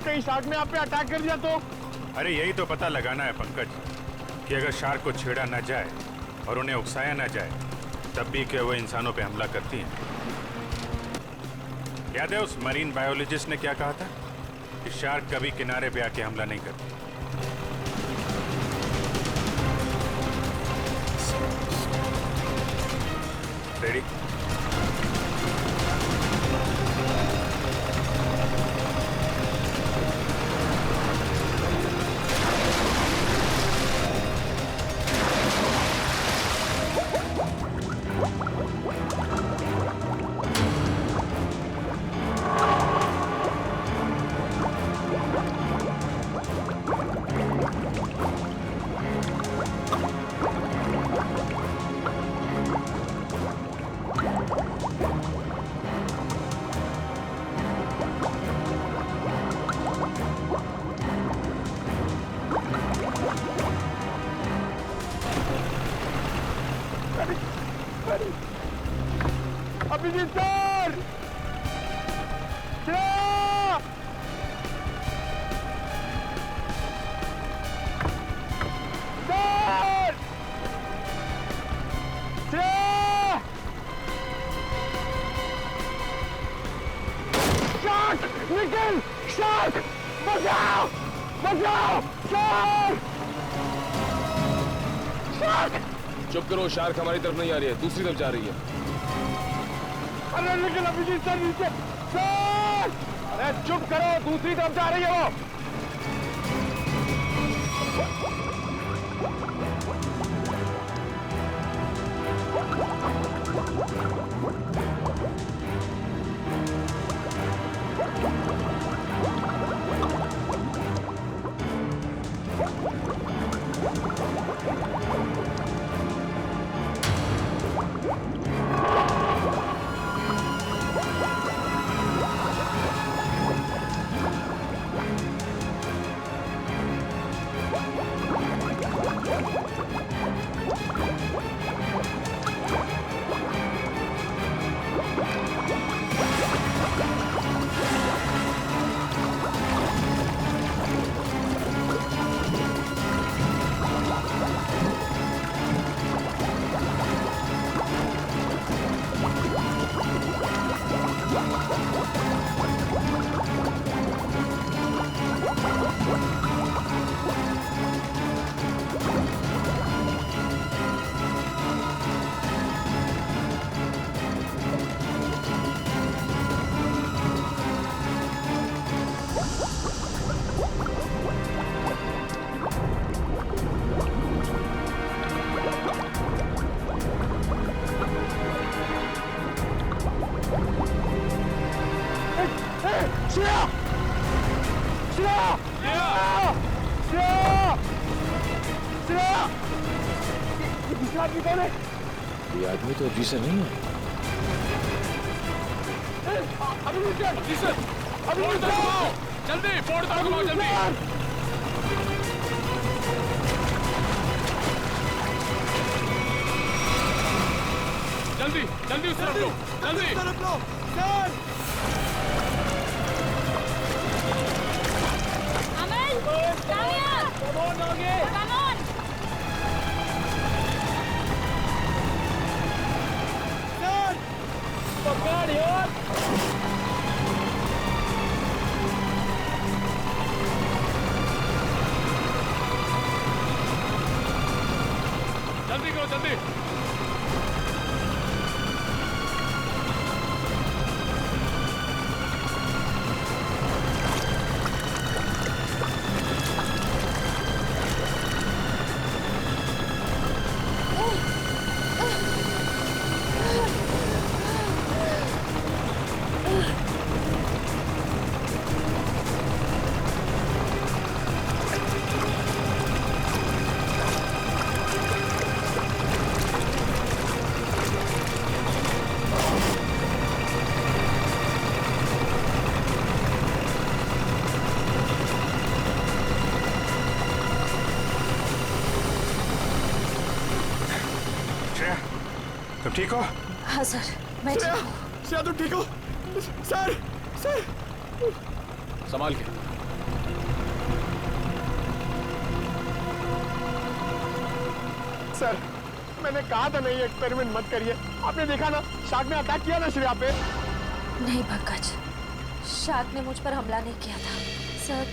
कहीं शार्क ने आप पे अटैक कर दिया तो? अरे यही तो पता लगाना है पंकज कि अगर शार्क को छेड़ा ना जाए और उन्हें उकसाया ना जाए तब भी क्या वो इंसानों पे हमला करती हैं। याद है उस मरीन बायोलॉजिस्ट ने क्या कहा था कि शार्क कभी किनारे पे आके हमला नहीं करती। रेडी? अभिजीत सर! शार्क! निकल! शार्क! बचाओ! बचाओ! शार्क! शार्क! चुप करो, शार्क हमारी तरफ नहीं आ रही है, दूसरी तरफ जा रही है। अरे निकल अभिजीत सर नीचे! सर! अरे चुप करो, दूसरी तरफ जा रही है वो। ये आदमी तो अभी से नहीं है। जल्दी फोड़ दो, जल्दी! जल्दी जल्दी उस तरफ लो, जल्दी तरफ लो, सर! अमल, कामयाब! Come on, आगे! Come on! सर! पकड़ यार! जल्दी करो, जल्दी! तुम ठीक हो? हाँ सर, मैं ठीक हूँ। श्रेया तुम ठीक हो? सर! सर! संभाल के। सर, मैंने कहा था नहीं एक्सपेरिमेंट मत करिए। आपने देखा ना, शार्क ने अटैक किया ना श्रेया पे। नहीं पंकज, शार्क ने मुझ पर हमला नहीं किया था। सर,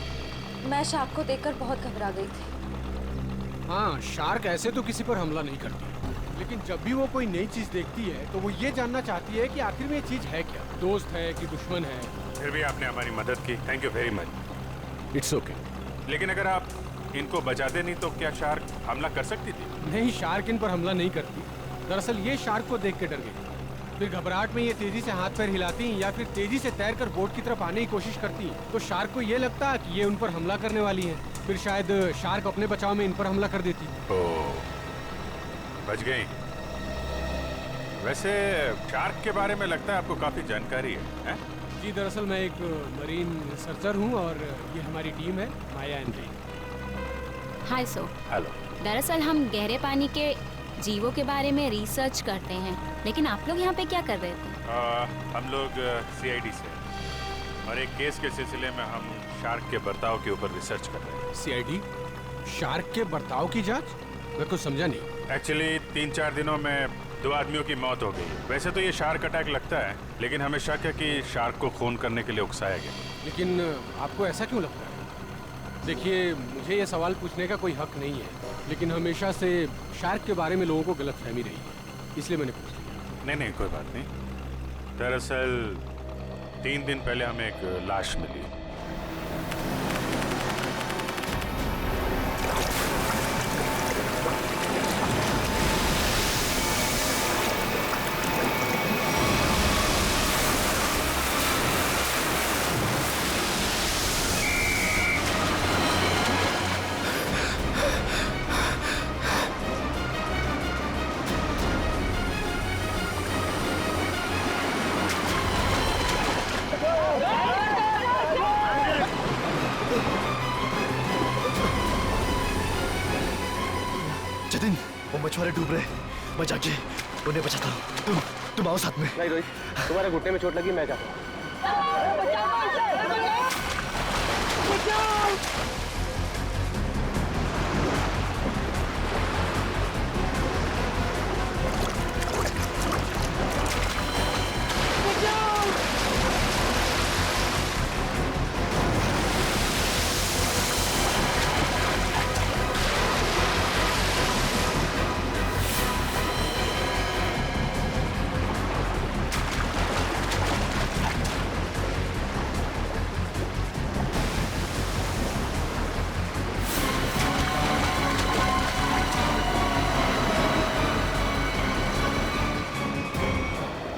मैं शार्क को देखकर बहुत घबरा गई थी। हाँ, शार्क ऐसे तो किसी पर हमला नहीं करती, लेकिन जब भी वो कोई नई चीज देखती है तो वो ये जानना चाहती है कि आखिर में ये चीज है क्या, दोस्त है कि दुश्मन है। फिर भी आपने हमारी मदद की, thank you very much. It's okay. लेकिन अगर आप इनको बचाते नहीं तो क्या शार्क हमला कर सकती थी? नहीं, शार्क इन पर हमला नहीं करती। दरअसल ये शार्क को देख के डर गई, फिर घबराहट में ये तेजी से हाथ पैर हिलाती या फिर तेजी से तैरकर बोट की तरफ आने की कोशिश करती, तो शार्क को ये लगता कि ये उन पर हमला करने वाली है। फिर शायद शार्क अपने बचाव में इन पर हमला कर देती। ओह, बच गई। वैसे शार्क के बारे में लगता है आपको काफी जानकारी है? जी, दरअसल मैं एक मरीन रिसर्चर हूँ और ये हमारी टीम है, Maya and Jain. Hi so. Hello. दरअसल हम गहरे पानी के जीवों के बारे में रिसर्च करते हैं, लेकिन आप लोग यहाँ पे क्या कर रहे थे? हम लोग CID से और एक केस के सिलसिले में हम शार्क के बर्ताव के ऊपर रिसर्च कर रहे हैं। CID? शार्क के बर्ताव की जांच? मैं कुछ समझा नहीं। एक्चुअली 3-4 दिनों में 2 आदमियों की मौत हो गई। वैसे तो ये शार्क अटैक लगता है, लेकिन हमें शक है कि शार्क को खून करने के लिए उकसाया गया। लेकिन आपको ऐसा क्यों लगता है? देखिए, मुझे ये सवाल पूछने का कोई हक नहीं है, लेकिन हमेशा से शार्क के बारे में लोगों को गलतफहमी रही है, इसलिए मैंने पूछ लिया। नहीं, कोई बात नहीं। दरअसल 3 दिन पहले हमें एक लाश मिली। जतिन, वो मछुआरे डूब रहे, मैं जाके उन्हें बचाता हूँ। तुम आओ साथ में। नहीं रोहित, तुम्हारे घुटने में चोट लगी, मैं जाता हूँ।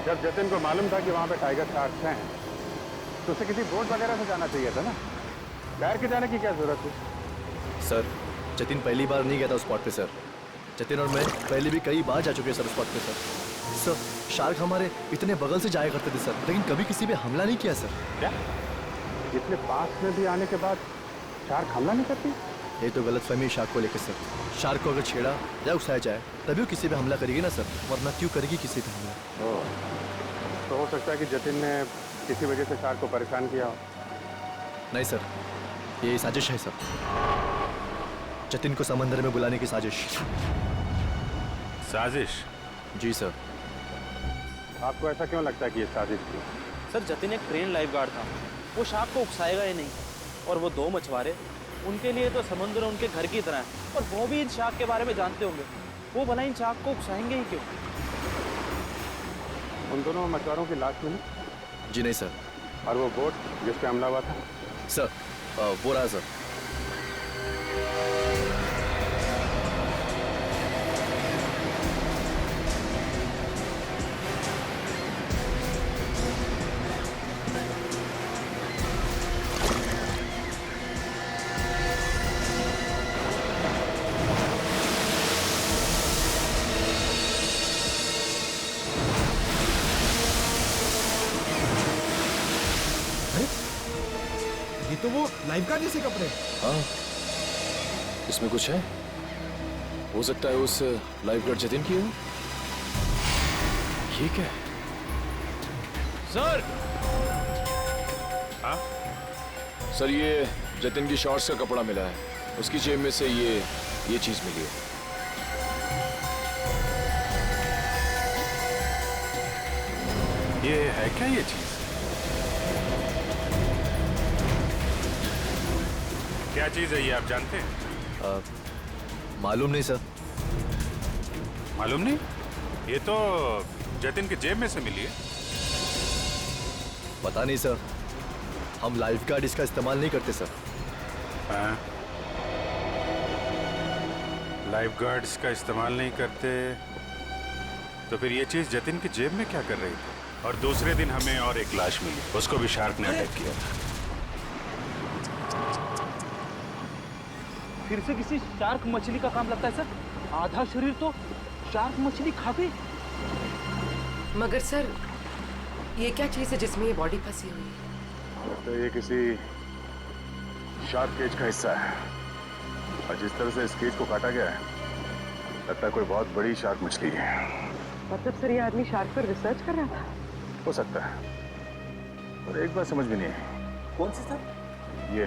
जब जतिन को मालूम था कि वहाँ पे टाइगर शार्क्स हैं, तो उसे किसी बोट वगैरह से जाना चाहिए था ना। तैर के जाने की क्या जरूरत थी? सर, जतिन पहली बार नहीं गया था उस स्पॉट पे सर। जतिन और मैं पहले भी कई बार जा चुके हैं सर उस स्पॉट पे सर। सर, शार्क हमारे इतने बगल से जाया करते थे सर, लेकिन कभी किसी पे हमला नहीं किया सर। क्या? इतने पास में भी आने के बाद शार्क हमला नहीं करती? ये तो गलतफहमी शार्क को लेकर सर। शार्क को अगर छेड़ा या उकसाया जाए तभी वो किसी पे हमला करेगी ना सर, वरना क्यों करेगी किसी पे हमला? तो हो सकता है कि जतिन ने किसी वजह से शार्क को परेशान किया हो। नहीं सर, ये साजिश है सर। जतिन को समंदर में बुलाने की साजिश। साजिश? जी सर। आपको ऐसा क्यों लगता है कि ये साजिश थी? सर, जतिन एक ट्रेन लाइफगार्ड था, वो शार्क को उकसाएगा ही नहीं। और वो 2 मछुआरे, उनके लिए तो समुद्र उनके घर की तरह है, और वो भी इन शार्क के बारे में जानते होंगे। वो भला इन शार्क को उकसाएंगे ही क्यों? उन दोनों मछुआरों की लाश मिली? जी नहीं सर। और वो बोट जिस पे हमला हुआ था? सर, वो रहा सर। ये तो वो लाइफगार्ड जैसे कपड़े। हाँ, इसमें कुछ है। हो सकता है उस लाइफगार्ड जतिन की हो। ये क्या है? सर! हाँ? सर, ये जतिन की शॉर्ट्स का कपड़ा मिला है। उसकी जेब में से ये चीज मिली है। ये है क्या ये चीज? क्या चीज है ये, आप जानते हैं? मालूम नहीं सर। मालूम नहीं? ये तो जतिन की जेब में से मिली है। पता नहीं सर, हम लाइफ गार्ड इसका इस्तेमाल नहीं करते सर। हाँ? लाइफ गार्ड्स का इस्तेमाल नहीं करते तो फिर ये चीज जतिन की जेब में क्या कर रही थी? और दूसरे दिन हमें और एक लाश मिली, उसको भी शार्क ने अटैक किया था। फिर से किसी शार्क मछली का काम लगता है सर। आधा शरीर तो शार्क मछली खा गई। मगर सर, ये क्या चीज है जिसमें ये बॉडी फंसी हुई है? तो ये किसी शार्क केज का हिस्सा है, और जिस तरह से इस केज को काटा गया है लगता है कोई बहुत बड़ी शार्क मछली है। मतलब सर, ये आदमी शार्क पर रिसर्च कर रहा था? हो सकता है, और एक बात समझ में नहीं आई। कौन सी सर? ये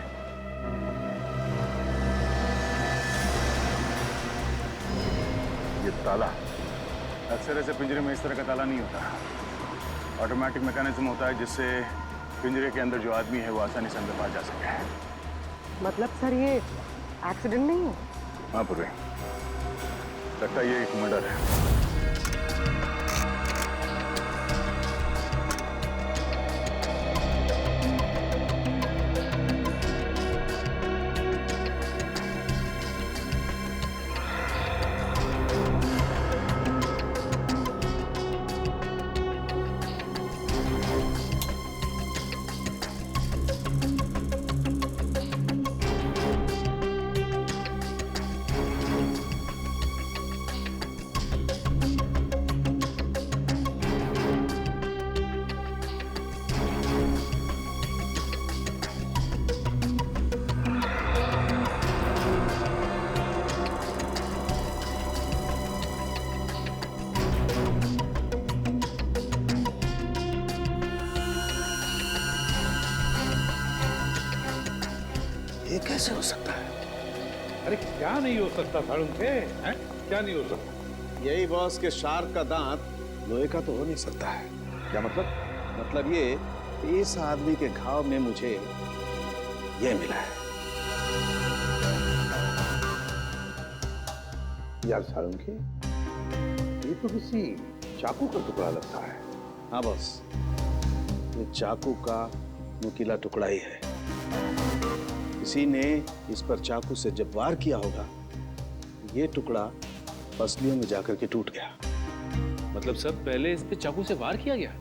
ताला अक्सर ऐसे पिंजरे में इस तरह का ताला नहीं होता। ऑटोमेटिक मैकेनिज्म होता है जिससे पिंजरे के अंदर जो आदमी है वो आसानी से अंदर बाहर जा सके। मतलब सर, ये एक्सीडेंट नहीं है? हाँ पूर्वी, लगता है ये एक मर्डर है। ये कैसे हो सकता है? अरे क्या नहीं हो सकता साळुंखे, हैं? क्या नहीं हो सकता? यही बॉस के शार्क का दांत लोहे का तो हो नहीं सकता है। क्या मतलब? मतलब ये, इस आदमी के घाव में मुझे ये मिला है। यार साळुंखे, ये तो किसी चाकू का टुकड़ा लगता है। हाँ बॉस, ये चाकू का नुकीला टुकड़ा ही है। किसी ने इस पर चाकू से जब वार किया होगा, ये टुकड़ा पसलियों में जाकर के टूट गया। मतलब सब पहले इस पे चाकू से वार किया गया,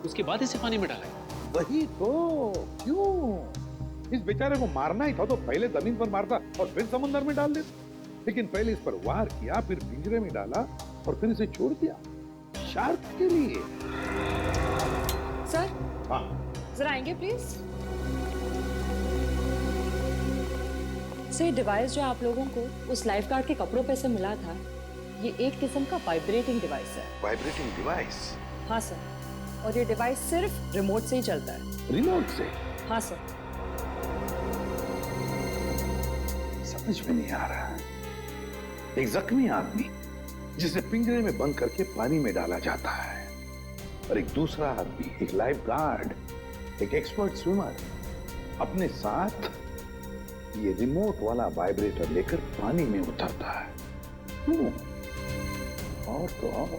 उसके बाद इसे पानी में डाला गया। वही तो, क्यों? इस बेचारे को मारना ही था तो पहले जमीन पर मारता और फिर समुद्र में डाल देता। लेकिन पहले इस पर वार किया, फिर पिंजरे में डाला और फिर इसे छोड़ दिया शार्क के लिए। सर, हाँ जरा आएंगे प्लीज। सर, डिवाइस जो आप लोगों को उस लाइफ गार्ड के कपड़ों पे से मिला था, ये एक किस्म का वाइब्रेटिंग डिवाइस है। Vibrating device? हाँ सर, और ये डिवाइस सिर्फ रिमोट से ही चलता है। रिमोट से? हाँ सर। समझ में नहीं आ रहा। एक जख्मी आदमी जिसे पिंजरे में बंद करके पानी में डाला जाता है, और एक दूसरा आदमी, एक लाइफ गार्ड, एक एक्सपर्ट स्विमर, अपने साथ ये रिमोट वाला वाइब्रेटर लेकर पानी में उतरता है। क्यों? और तो और,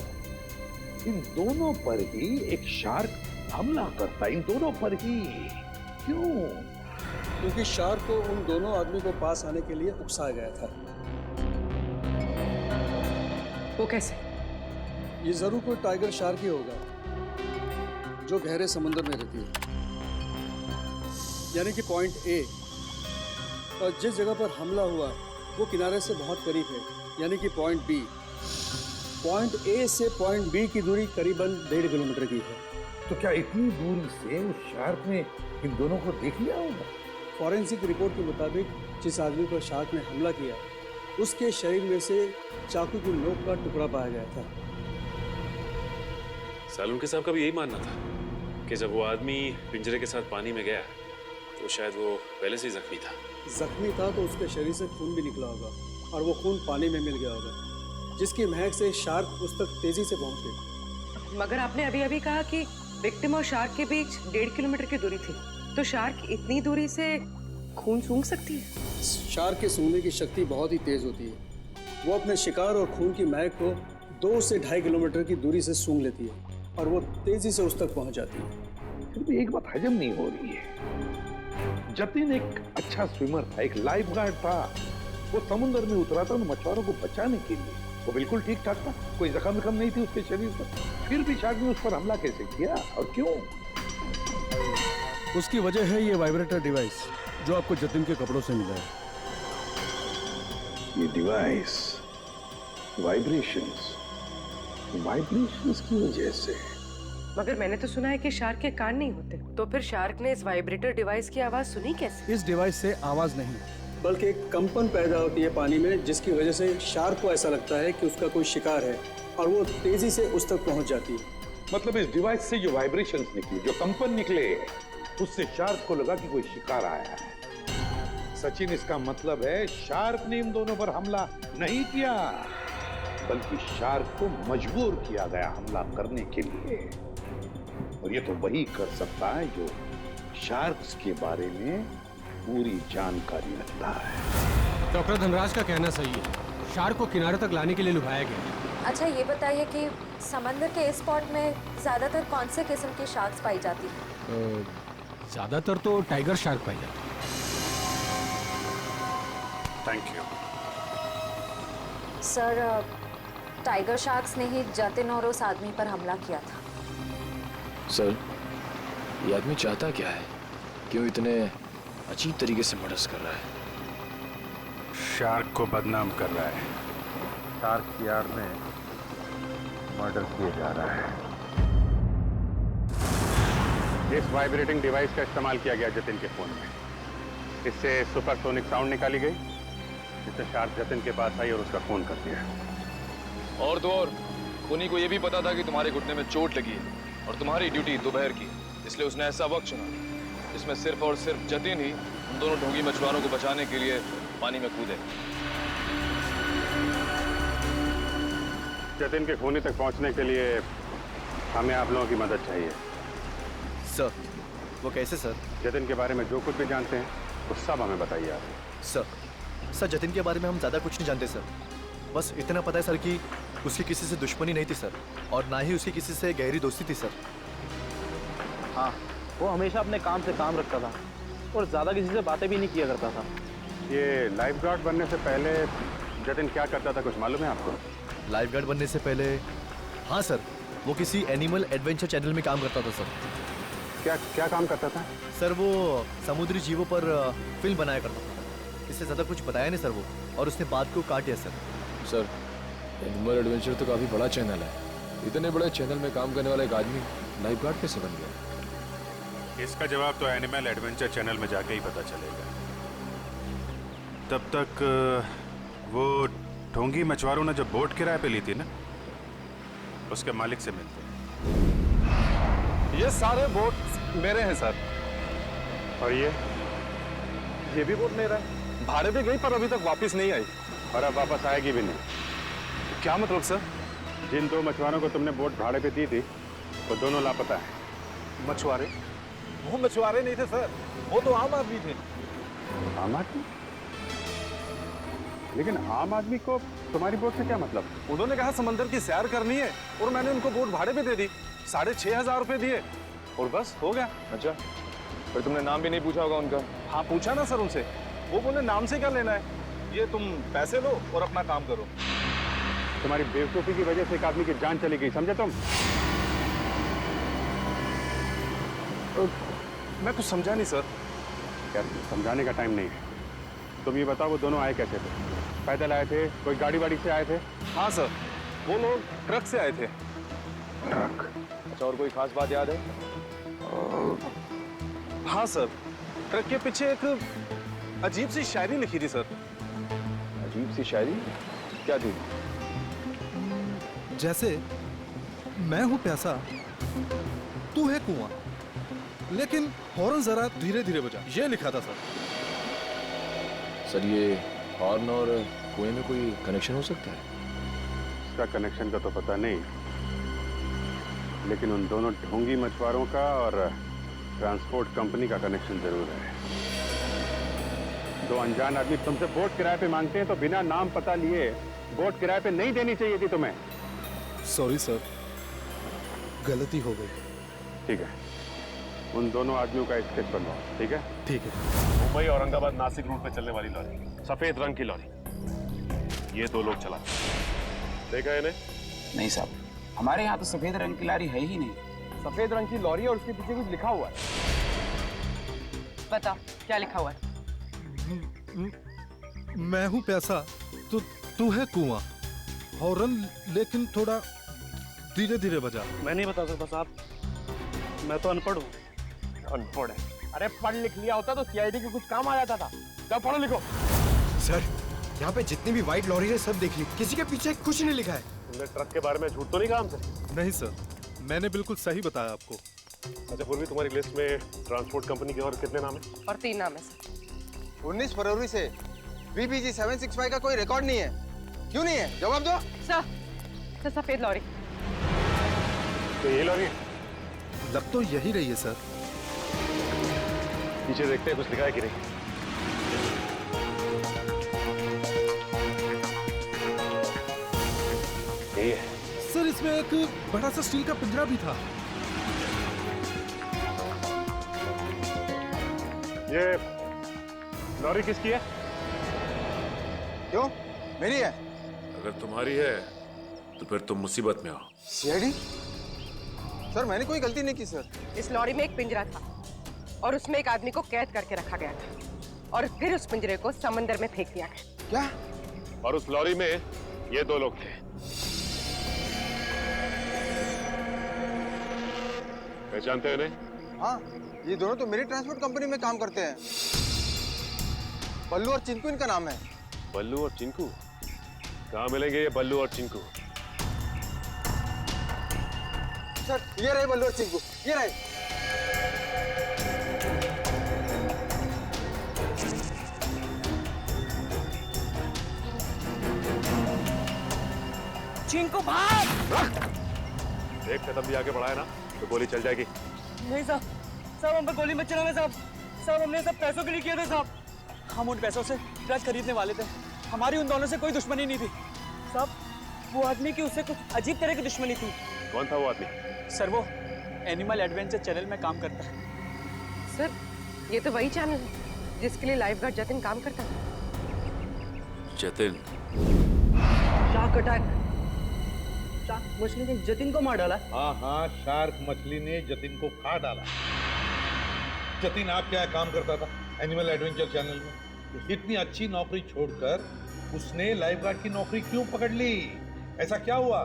इन दोनों पर ही एक शार्क हमला करता है, इन दोनों पर ही। क्यों? क्योंकि शार्क को उन दोनों आदमी को पास आने के लिए उकसाया गया था। वो कैसे? ये जरूर कोई टाइगर शार्क ही होगा जो गहरे समुद्र में रहती है। यानी कि पॉइंट ए, और जिस जगह पर हमला हुआ वो किनारे से बहुत करीब है, यानी कि पॉइंट बी। पॉइंट ए से पॉइंट बी की दूरी करीबन 1.5 किलोमीटर की है। तो क्या इतनी दूरी से उस शार्क ने इन दोनों को देख लिया होगा? फॉरेंसिक रिपोर्ट के मुताबिक जिस आदमी पर शार्क ने हमला किया, उसके शरीर में से चाकू की नोक का टुकड़ा पाया गया था। सालुंखे साहब का भी यही मानना था कि जब वो आदमी पिंजरे के साथ पानी में गया तो शायद वो पहले से ही जख्मी था। जख्मी था तो उसके शरीर से खून भी निकला होगा, और वो खून पानी में मिल गया होगा, जिसकी महक से शार्क उस तक तेजी से पहुंच गई। मगर आपने अभी अभी कहा कि विक्टिम और शार्क के बीच 1.5 किलोमीटर की दूरी थी, तो शार्क इतनी दूरी से खून सूंघ सकती है? शार्क के सूंघने की शक्ति बहुत ही तेज होती है। वो अपने शिकार और खून की महक को 2 से 2.5 किलोमीटर की दूरी से सूंघ लेती है और वो तेजी से उस तक पहुंच जाती है। फिर भी एक बात हजम नहीं हो रही है। जतिन एक अच्छा स्विमर था, एक लाइफ गार्ड था। वो समुद्र में उतरा था मछुआरों को बचाने के लिए। वो बिल्कुल ठीक ठाक था, कोई जख्म नहीं थी उसके शरीर पर। फिर भी शार्क ने उस पर हमला कैसे किया और क्यों? उसकी वजह है ये वाइब्रेटर डिवाइस जो आपको जतिन के कपड़ों से मिला है। ये डिवाइस वाइब्रेशंस की वजह से। मगर मैंने तो सुना है कि शार्क के कान नहीं होते, तो फिर शार्क ने इस वाइब्रेटर डिवाइस की आवाज सुनी कैसे? इस डिवाइस से आवाज नहीं बल्कि एक कंपन पैदा होती है पानी में, जिसकी वजह से शार्क को ऐसा लगता है कि उसका कोई शिकार है और वो तेजी से उस तक पहुंच जाती है। मतलब इस डिवाइस से जो वाइब्रेशंस निकली, जो कंपन निकले, उससे शार्क को लगा कि कोई शिकार आया है। सचिन, इसका मतलब है शार्क ने इन दोनों पर हमला नहीं किया, बल्कि शार्क को मजबूर किया गया हमला करने के लिए। और ये तो वही कर सकता है जो शार्क्स के बारे में पूरी जानकारी रखता है। डॉक्टर धनराज का कहना सही है, शार्क को किनारे तक लाने के लिए लुभाया गया। अच्छा ये बताइए कि समंदर के इस स्पॉट में ज्यादातर कौन से किस्म की शार्क्स पाई जाती है? ज्यादातर तो टाइगर शार्क पाई जाती है। Thank you sir, tiger sharks ने ही जतिन और उस आदमी पर हमला किया था। सर, ये आदमी चाहता क्या है? क्यों इतने अजीब तरीके से मर्डर कर रहा है? शार्क को बदनाम कर रहा है। शार्क की आड़ में मर्डर किया जा रहा है। इस वाइब्रेटिंग डिवाइस का इस्तेमाल किया गया जतिन के फोन में। इससे सुपरसोनिक साउंड निकाली गई, जिससे शार्क जतिन के पास आई और उसका फोन कर दिया। और तो और खूनी को यह भी पता था कि तुम्हारे घुटने में चोट लगी है और तुम्हारी ड्यूटी दोपहर की, इसलिए उसने ऐसा वक्त चुना जिसमें सिर्फ और सिर्फ जतिन ही उन दोनों ढोंगी मछुआरों को बचाने के लिए पानी में कूदे। जतिन के खूनी तक पहुंचने के लिए हमें आप लोगों की मदद चाहिए। सर, वो कैसे सर? जतिन के बारे में जो कुछ भी जानते हैं वो सब हमें बताइए आप। सर जतिन के बारे में हम ज़्यादा कुछ नहीं जानते सर। बस इतना पता है सर कि उसकी किसी से दुश्मनी नहीं थी सर, और ना ही उसकी किसी से गहरी दोस्ती थी सर। हाँ, वो हमेशा अपने काम से काम रखता था और ज़्यादा किसी से बातें भी नहीं किया करता था। ये लाइफ गार्ड बनने से पहले जतिन क्या करता था, कुछ मालूम है आपको? लाइफ गार्ड बनने से पहले? हाँ सर, वो किसी एनिमल एडवेंचर चैनल में काम करता था सर। क्या काम करता था? सर वो समुद्री जीवों पर फिल्म बनाया करता था। इससे ज़्यादा कुछ बताया नहीं सर वो, और उसने बात को काट दिया सर। सर, एनिमल एडवेंचर तो काफी बड़ा चैनल है। इतने बड़े चैनल में काम करने वाला एक आदमी लाइफ गार्ड कैसे बन गया? इसका जवाब तो एनिमल एडवेंचर चैनल में जाके ही पता चलेगा। तब तक वो ढोंगी मछुआरों ने जब बोट किराए पे ली थी ना, उसके मालिक से मिलते। ये सारे बोट मेरे हैं सर। और ये भी बोट मेरा है। भाड़े पे गई पर अभी तक वापस नहीं आई। और अब वापस आएगी भी नहीं। क्या मतलब सर? जिन 2 मछुआरों को तुमने बोट भाड़े पे दी थी वो दोनों लापता है। मछुआरे? वो मछुआरे नहीं थे सर, वो तो आम आदमी थे। आम आदमी? लेकिन आम आदमी को तुम्हारी बोट से क्या मतलब? उन्होंने कहा समंदर की सैर करनी है और मैंने उनको बोट भाड़े पे दे दी। 6,500 रुपए दिए और बस हो गया। अच्छा, फिर तुमने नाम भी नहीं पूछा होगा उनका? हाँ पूछा ना सर उनसे, वो बोले नाम से क्या लेना है, ये तुम पैसे लो और अपना काम करो। तुम्हारी बेवकूफी की वजह से एक आदमी की जान चली गई, समझे तुम? मैं कुछ समझा नहीं सर। क्या समझाने का टाइम नहीं है। तुम ये बताओ वो दोनों आए कैसे थे? पैदल आए थे, कोई गाड़ी वाड़ी से आए थे? हाँ सर, वो लोग ट्रक से आए थे। ट्रक? अच्छा, और कोई खास बात याद है? हाँ सर, ट्रक के पीछे एक अजीब सी शायरी लिखी थी सर। अजीब सी शायरी? क्या थी? जैसे मैं हूं प्यासा, तू है कुआं, लेकिन हॉर्न जरा धीरे धीरे बजा, ये लिखा था सर। सर, ये हॉर्न और कुएं में कोई कनेक्शन हो सकता है? इसका कनेक्शन का तो पता नहीं, लेकिन उन दोनों ढोंगी मछुआरों का और ट्रांसपोर्ट कंपनी का कनेक्शन जरूर है। दो अनजान आदमी तुमसे बोट किराए पे मांगते हैं तो बिना नाम पता लिए बोट किराए पे नहीं देनी चाहिए थी तुम्हें। सॉरी सर, गलती हो गई। ठीक है, उन दोनों आदमियों का स्केच बनवाओ। ठीक है? ठीक है। मुंबई औरंगाबाद नासिक रूट पे चलने वाली लॉरी, सफेद रंग की लॉरी, ये दो लोग चलाते। देखा इन्हें? नहीं साहब, हमारे यहाँ तो सफेद रंग की लॉरी है ही नहीं। सफेद रंग की लॉरी और उसके पीछे कुछ लिखा हुआ है। बता क्या लिखा हुआ है? मैं हूँ प्यासा, तू है कुआं। हॉर्न लेकिन थोड़ा धीरे धीरे बजा। मैं नहीं बता सकता साहब, मैं तो अनपढ़ हूँ। अनपढ़ है? अरे पढ़ लिख लिया होता तो सीआईडी के कुछ काम आ जाता था। क्या पढ़ो लिखो। सर, यहाँ पे जितनी भी व्हाइट लॉरी है सब देख ली, किसी के पीछे कुछ नहीं लिखा है। तुमने ट्रक के बारे में झूठ तो नहीं कहा हमसे? नहीं सर, मैंने बिल्कुल सही बताया आपको। अच्छा पूर्वी, तुम्हारी लिस्ट में ट्रांसपोर्ट कंपनी के और कितने नाम है? और 3 नाम है सर। 19 फरवरी से BBG 765 का कोई रिकॉर्ड नहीं है। क्यों नहीं है? जवाब दो। सर, सफेद लॉरी। तो ये लॉरी लग तो यही रही है सर। पीछे देखते हैं कुछ लिखा है कि नहीं। यही है सर, इसमें एक बड़ा सा स्टील का पिंजरा भी था। ये लॉरी किसकी है? क्यों? मेरी है। अगर तुम्हारी है तो फिर तुम मुसीबत में हो। सीआईडी? सर मैंने कोई गलती नहीं की सर। इस लॉरी में एक पिंजरा था और उसमें एक आदमी को कैद करके रखा गया था और फिर उस पिंजरे को समंदर में फेंक दिया गया। क्या? और उस लॉरी में ये दो लोग थे। पहचानते हो इन्हें? हाँ, ये दोनों तो मेरी ट्रांसपोर्ट कंपनी में काम करते हैं। बल्लू और चिंकू इनका नाम है। बल्लू और चिंकू? कहाँ मिलेंगे ये बल्लू और चिंकू? सर ये रहे बल्लू और चिंकू, ये रहे। चिंकू भाग! एक कदम भी आगे बढ़ाया ना तो गोली चल जाएगी। नहीं साहब, साहब हम पे गोली मत चलाना साहब। साहब हमने सब पैसों के लिए किया था साहब। हम उन पैसों से ट्रक खरीदने वाले थे। हमारी उन दोनों से कोई दुश्मनी नहीं थी साहब। वो आदमी की उससे कुछ अजीब तरह की दुश्मनी थी। कौन था वो आदमी? सर वो एनिमल एडवेंचर चैनल में काम करता है। सर ये तो वही चैनल है जिसके लिए लाइफ गार्ड जतिन काम करता था। जतिन? Shark attack. शार्क मछली ने जतिन को मार डाला। हाँ हाँ, शार्क मछली ने जतिन को खा डाला। जतिन आप क्या काम करता था एनिमल एडवेंचर चैनल में? इतनी अच्छी नौकरी छोड़कर उसने लाइफ गार्ड की नौकरी क्यों पकड़ ली? ऐसा क्या हुआ?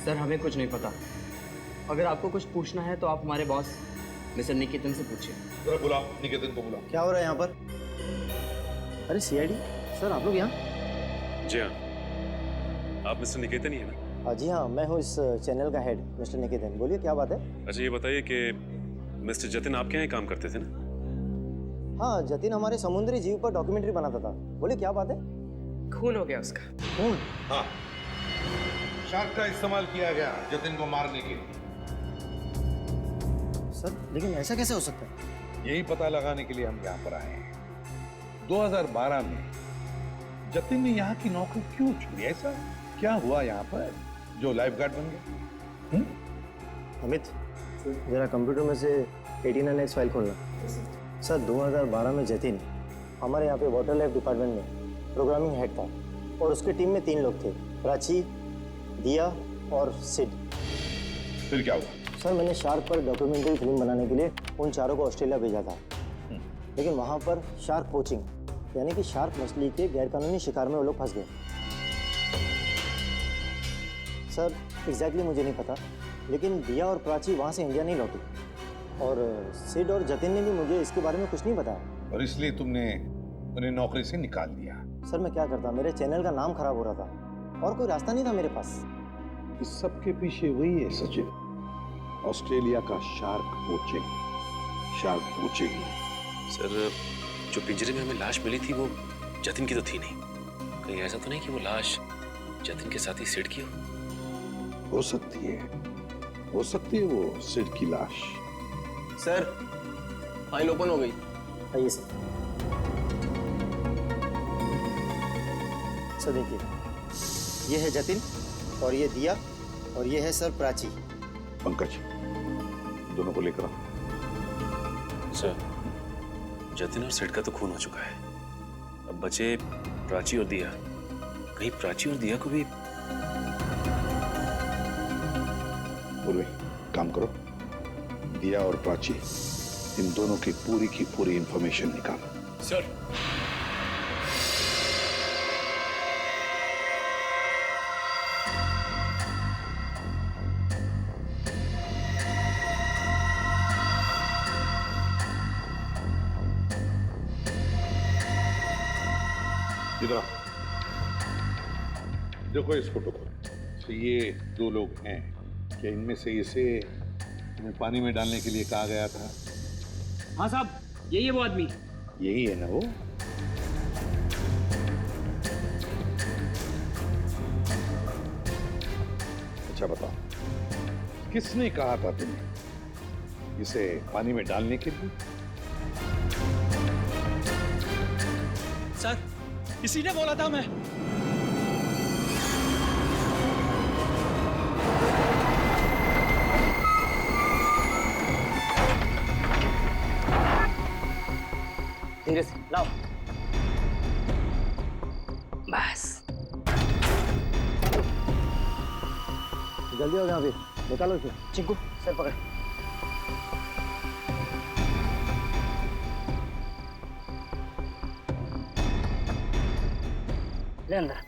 सर हमें कुछ नहीं पता। अगर आपको कुछ पूछना है तो आप हमारे बॉस मिस्टर निकेतन से पूछिए। जरा बुलाओ, निकेतन को बुलाओ। क्या हो रहा है यहाँ पर? अरे सीआईडी सर, आप लोग यहाँ? जी हाँ, आप मिस्टर निकेतन ही है ना? जी हाँ, मैं हूँ इस चैनल का हेड मिस्टर निकेतन। बोलिए क्या बात है? अच्छा ये बताइए कि मिस्टर जतिन आपके यहाँ काम करते थे ना? हाँ, जतिन हमारे समुद्री जीव पर डॉक्यूमेंट्री बनाता था। बोलिए क्या बात है? खून हो गया उसका। खून? हाँ, शार्क का इस्तेमाल किया गया जतिन को मारने के लिए। सर लेकिन ऐसा कैसे हो सकता है? यही पता लगाने के लिए हम यहाँ पर आए हैं। 2012 में जतिन ने यहाँ की नौकरी क्यों छोड़ी? ऐसा क्या हुआ यहाँ पर जो लाइफ गार्ड बन गया? अमित, जरा कंप्यूटर में से 89X फाइल खोलना। सर 2012 में जतिन हमारे यहाँ पे वाटर लाइफ डिपार्टमेंट में प्रोग्रामिंग हेड था और उसकी टीम में 3 लोग थे, प्राची, दिया और सिड। फिर क्या हुआ? सर मैंने शार्क पर डॉक्यूमेंट्री फिल्म बनाने के लिए उन चारों को ऑस्ट्रेलिया भेजा था, लेकिन वहाँ पर शार्क पोचिंग यानी कि शार्क मछली के गैरकानूनी शिकार में वो लोग फंस गए। सर एग्जैक्टली मुझे नहीं पता, लेकिन दिया और प्राची वहाँ से इंडिया नहीं लौटी और सिड और जतिन ने भी मुझे इसके बारे में कुछ नहीं बताया। और इसलिए तुमने उन्हें नौकरी से निकाल दिया? सर मैं क्या करता, मेरे चैनल का नाम खराब हो रहा था और कोई रास्ता नहीं था मेरे पास। इस सब के पीछे वही है सचिन, ऑस्ट्रेलिया का शार्क पोचिंग। सर जो पिंजरे में हमें लाश मिली थी वो जतिन की तो थी नहीं। कहीं ऐसा तो नहीं कि वो लाश जतिन के साथ ही सिड की हो सकती है, हो सकती है वो सिड की लाश। सर फाइल ओपन हो गई। आइए सर। सर देखिए, ये है जतिन और ये दिया और ये है सर प्राची। पंकज, दोनों को लेकर आओ। सर, जतिन और सिड का तो खून हो चुका है, अब बचे प्राची और दिया। कहीं प्राची और दिया को भी। पूर्वी, काम करो, दिया और प्राची इन दोनों की पूरी इंफॉर्मेशन निकालो। सर। इधर आओ। देखो इस फोटो को, तो ये दो लोग हैं। क्या इनमें से इसे तुम्हें पानी में डालने के लिए कहा गया था? हाँ साहब, यही है वो आदमी। यही है ना वो? अच्छा बताओ, किसने कहा था तुम्हें इसे पानी में डालने के लिए? सर, इसी ने बोला था। मैं धीरे से लाओ। बस जल्दी हो गया, अभी निकालो इसे। चिंकू सर पकड़। ले अंदर।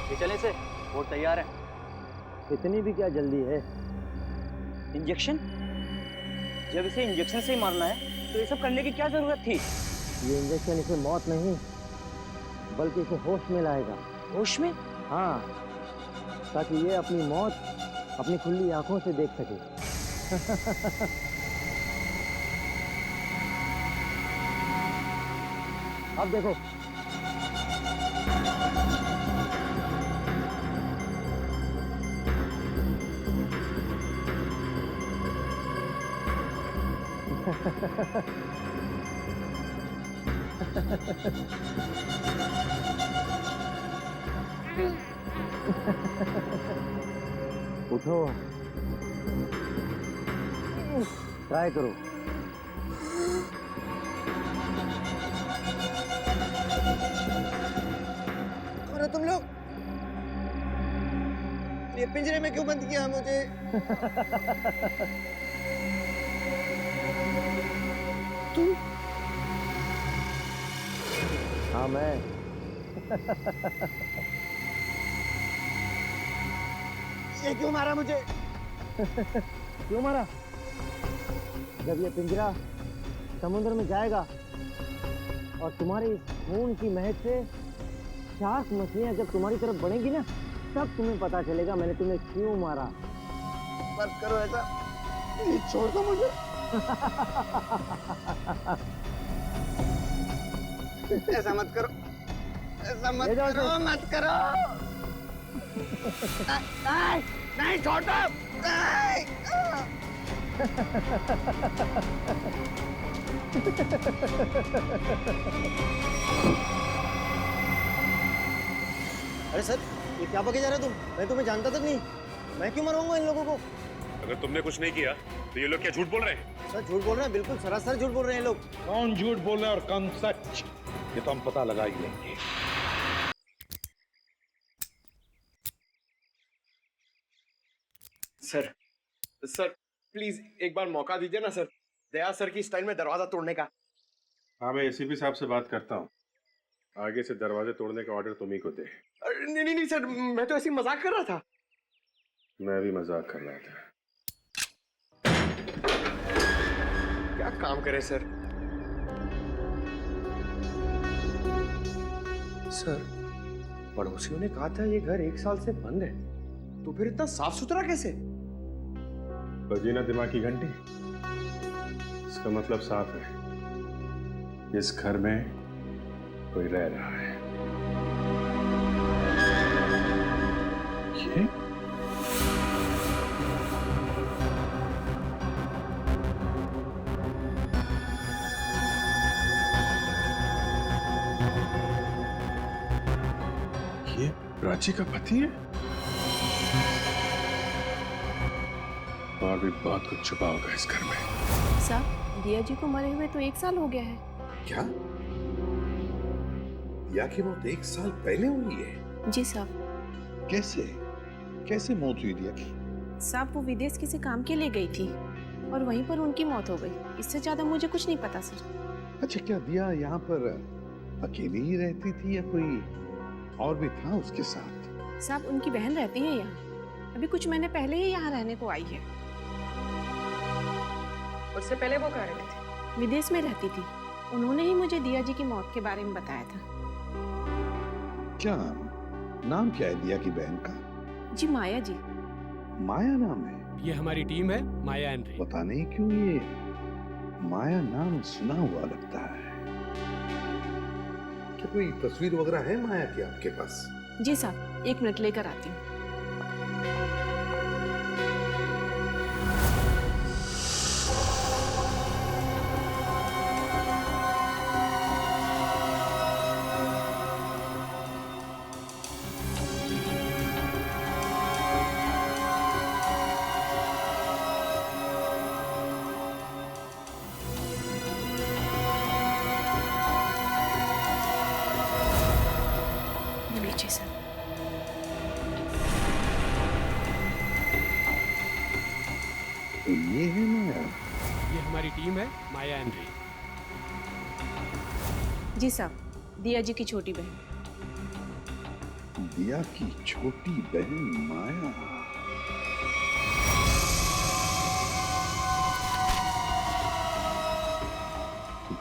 ये चले से, वो तैयार है। इतनी भी क्या जल्दी है? इंजेक्शन? जब इसे इंजेक्शन से ही मारना है तो ये सब करने की क्या जरूरत थी? ये इंजेक्शन इसे मौत नहीं बल्कि इसे होश में लाएगा। होश में? हाँ, ताकि ये अपनी मौत अपनी खुली आंखों से देख सके। अब देखो। उठो, ट्राई करो। कौन हो तुम लोग? ये पिंजरे में क्यों बंद किया मुझे? तुम? हाँ मैं। ये क्यों मारा मुझे? क्यों मारा? जब ये पिंजरा समुद्र में जाएगा और तुम्हारी इस खून की महक से शार्क मछलियां जब तुम्हारी तरफ बढ़ेंगी ना, तब तुम्हें पता चलेगा मैंने तुम्हें क्यों मारा। मत करो ऐसा, प्लीज छोड़ दो मुझे। ऐसा मत करो, ऐसा मत करो, मत करो। नहीं, नहीं छोड़ दो, नहीं। अरे सर, ये क्या बके जा रहे हो तुम? मैं तुम्हें जानता तक नहीं। मैं क्यों मरवाऊंगा इन लोगों को? अगर तुमने कुछ नहीं किया तो ये लोग क्या झूठ बोल रहे हैं? सर झूठ बोल रहे हैं, बिल्कुल सरासर झूठ बोल रहे हैं लोग। कौन झूठ बोल रहा है और कौन सच, ये तो हम पता लगा ही लेंगे। सर प्लीज एक बार मौका दीजिए ना सर, दया सर की स्टाइल में दरवाजा तोड़ने का। हाँ, मैं एसीपी साहब से बात करता हूँ, आगे से दरवाजे तोड़ने का ऑर्डर तुम्ही को दे। नहीं नहीं नहीं सर, मैं तो ऐसे ही मजाक कर रहा था। मैं भी मजाक कर रहा था। क्या काम करे सर? सर, पड़ोसियों ने कहा था ये घर 1 साल से बंद है, तो फिर इतना साफ सुथरा कैसे? बजी ना दिमाग की घंटी, इसका मतलब साफ है। इस घर में कोई रह रहा है। ये प्राची का पति है। और भी बहुत कुछ छुपा होगा इस घर में। साहब, दिया जी को मरे हुए तो 1 साल हो गया है। क्या? दिया की मौत 1 साल पहले हुई है? जी साहब। कैसे? कैसे मौत हुई दिया की? साहब, वो विदेश किसी काम के लिए गई थी और वहीं पर उनकी मौत हो गई। इससे ज्यादा मुझे कुछ नहीं पता सर। अच्छा, क्या दिया यहाँ पर अकेली ही रहती थी या कोई और भी था उसके साथ? साहब, उनकी बहन रहती है यहाँ। अभी कुछ महीने पहले ही यहाँ रहने को आई है। उससे पहले वो कहाँ रहती थी? विदेश में रहती थी। उन्होंने ही मुझे दिया जी की मौत के बारे में बताया था। क्या नाम क्या है दिया की बहन का? जी माया जी। माया नाम है? ये हमारी टीम है, माया एंड रे। पता नहीं क्यों ये माया नाम सुना हुआ लगता है। क्या कोई तस्वीर वगैरह है माया की आपके पास? जी साहब, 1 मिनट लेकर आती हूँ। ये है माया? ये हमारी टीम है, माया एंड रे। जी साहब, दिया जी की छोटी बहन। दिया की छोटी बहन माया।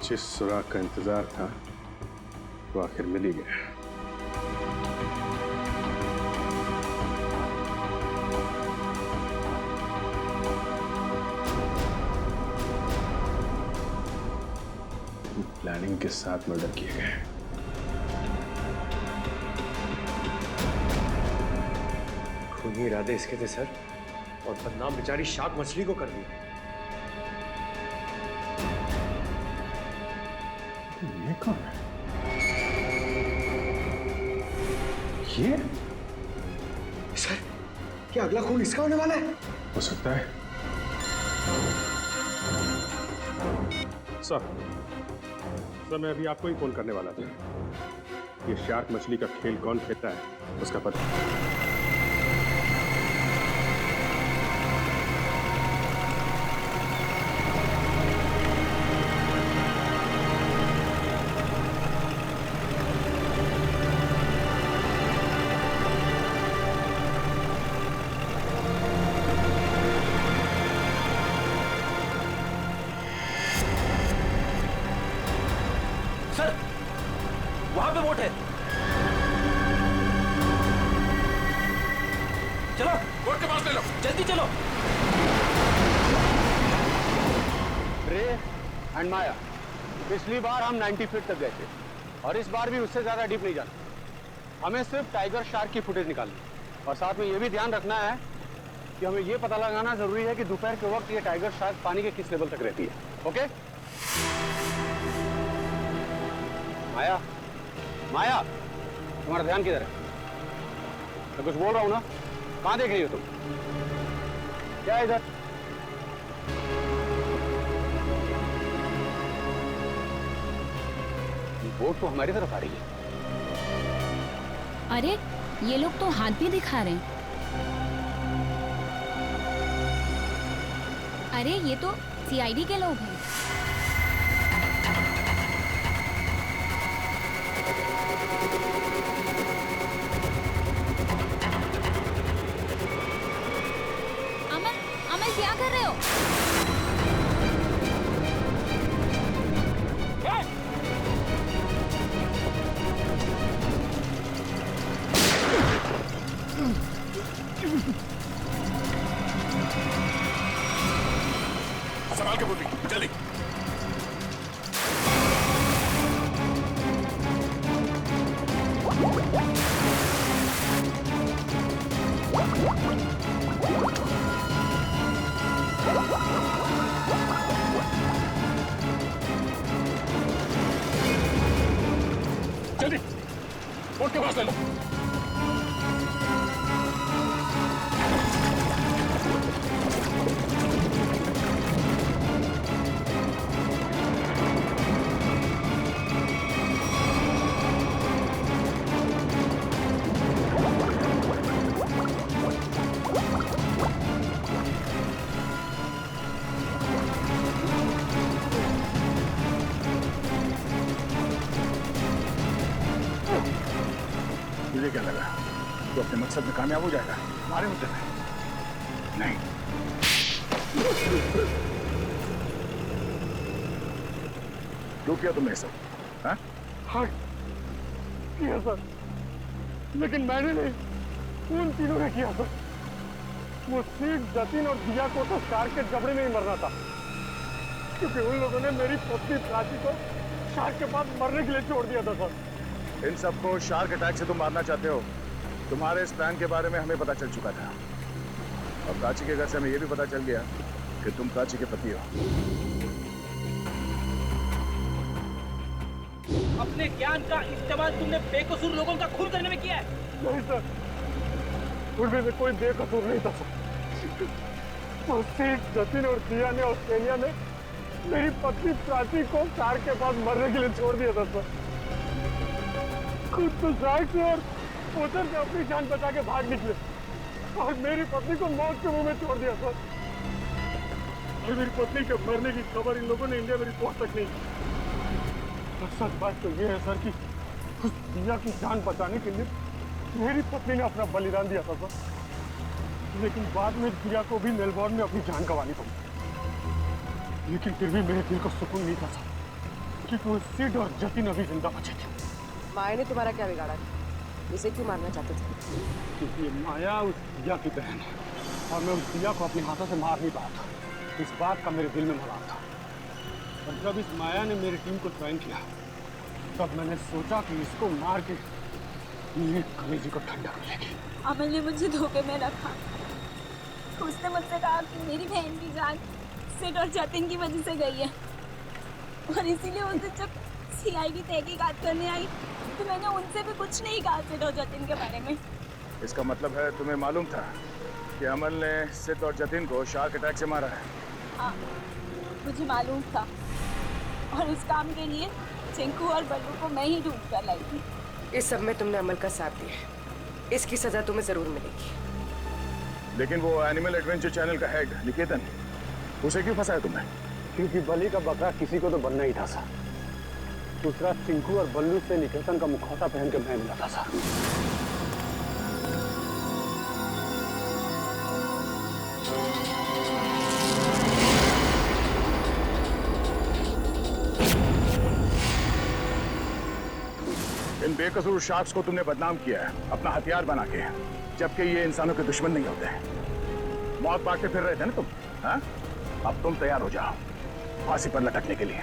जिस सुराग का इंतजार था वो आखिर मिल ही गया। प्लानिंग के साथ मर्डर किए गए। खूनी इरादे इसके थे सर, और बदनाम बेचारी शार्क मछली को कर दिया। ये कौन है? ये? सर, क्या अगला खून इसका होने वाला है? हो सकता है। सर, मैं अभी आपको ही फोन करने वाला था। ये शार्क मछली का खेल कौन खेलता है उसका पता। वहां पे बोट है। चलो बोट के पास ले लो, जल्दी चलो। रे एंड माया, पिछली बार हम 90 फीट तक गए थे और इस बार भी उससे ज्यादा डीप नहीं जाना। हमें सिर्फ टाइगर शार्क की फुटेज निकालनी और साथ में ये भी ध्यान रखना है कि हमें ये पता लगाना जरूरी है कि दोपहर के वक्त ये टाइगर शार्क पानी के किस लेवल तक रहती है। ओके? माया, माया, तुम्हारा ध्यान किधर है? मैं कुछ बोल रहा हूं ना, कहां देख रही हो तुम? क्या है इधर? बोट तो हमारी तरफ आ रही है। अरे ये लोग तो हाथ भी दिखा रहे हैं। अरे ये तो सीआईडी के लोग हैं। अमन, अमन क्या कर रहे हो? संभाल के बोली, जल्दी। जल्दी बोट के पास ले लो। मुझे क्या लगा तो अपने मकसद में कामयाब हो जाएगा? हमारे मुद्दे में नहीं। क्यों किया तुमने सब? हाँ? हाँ किया सर, लेकिन मैंने नहीं, उन तीनों ने किया सर। वो सीट, जतिन और दिया को तो शार्क के जबड़े में ही मरना था, क्योंकि उन लोगों ने मेरी पत्नी प्राची को शार्क के पास मरने के लिए छोड़ दिया था सर। इन सबको शार्क अटैक से तुम मारना चाहते हो? तुम्हारे इस प्लान के बारे में हमें पता चल चुका था, और प्राची के घर से हमें यह भी पता चल गया कि तुम प्राची के पति हो। अपने ज्ञान का इस्तेमाल तुमने बेकसूर लोगों का खून करने में किया है। नहीं सर, उनमें से कोई बेकसूर नहीं था सर। वो सीट, जतिन और दिया ने ऑस्ट्रेलिया में मेरी पत्नी प्राची को शार्क के पास मरने के लिए छोड़ दिया था सर। खुद तो शार्क से और उधर से अपनी जान बचा के भाग निकले, और मेरी पत्नी को मौत के मुंह में छोड़ दिया सर। और मेरी पत्नी के मरने की खबर इन लोगों ने इंडिया में रिपोर्ट तक नहीं की। और सच बात तो ये है सर कि उस दिया की जान बचाने के लिए मेरी पत्नी ने अपना बलिदान दिया था सर, लेकिन बाद में दिया को भी मेलबोर्न में अपनी जान गंवानी पड़ी। लेकिन फिर भी मेरे दिल को सुकून नहीं था सर, क्योंकि वो सिड और जतिन अभी जिंदा बचे थे। माया ने तुम्हारा क्या बिगाड़ा? इसे क्यों मारना चाहते थे? क्योंकि माया उस दिया की बहन है, और मैं उस दिया को अपने हाथों से मार नहीं पाया था। इस बात का मेरे दिल में मलाल था, और जब इस माया ने मेरी टीम को ज्वाइन किया, तब मैंने सोचा कि इसको मार के मेरे कलेजे को ठंडक मिलेगी। अमल ने मुझे धोखे में रखा। उसने मुझसे कहा कि मेरी बहन की जान सिड और जतिन की वजह से गई है, और इसीलिए उनसे जब सीआईडी तहकीकात करने आई तो मैंने उनसे भी कुछ नहीं कहा सिड और जतिन के बारे में। इसका मतलब है तुम्हें मालूम था कि अमल ने सिड और जतिन को शार्क अटैक से मारा है? हाँ, मुझे मालूम था, और इस काम के लिए चिंकू और बल्लू को मैं ही ढूंढ कर लाई थी। इस सब में तुमने अमल का साथ दिया, इसकी सजा तुम्हें जरूर मिलेगी। लेकिन वो एनिमल एडवेंचर चैनल का हेड निकेतन, उसे क्यों फंसाया तुमने? क्योंकि बलि का बकरा किसी को तो बनना ही था सर। दूसरा, चिंकू और बल्लू से निकेतन का मुखौटा पहन के मैं मिला था सर। इन बेकसूर शार्क्स को तुमने बदनाम किया है अपना हथियार बना के, जबकि ये इंसानों के दुश्मन नहीं होते। मौत बांटते फिर रहे थे ना तुम, हाँ? अब तुम तैयार हो जाओ फांसी पर लटकने के लिए।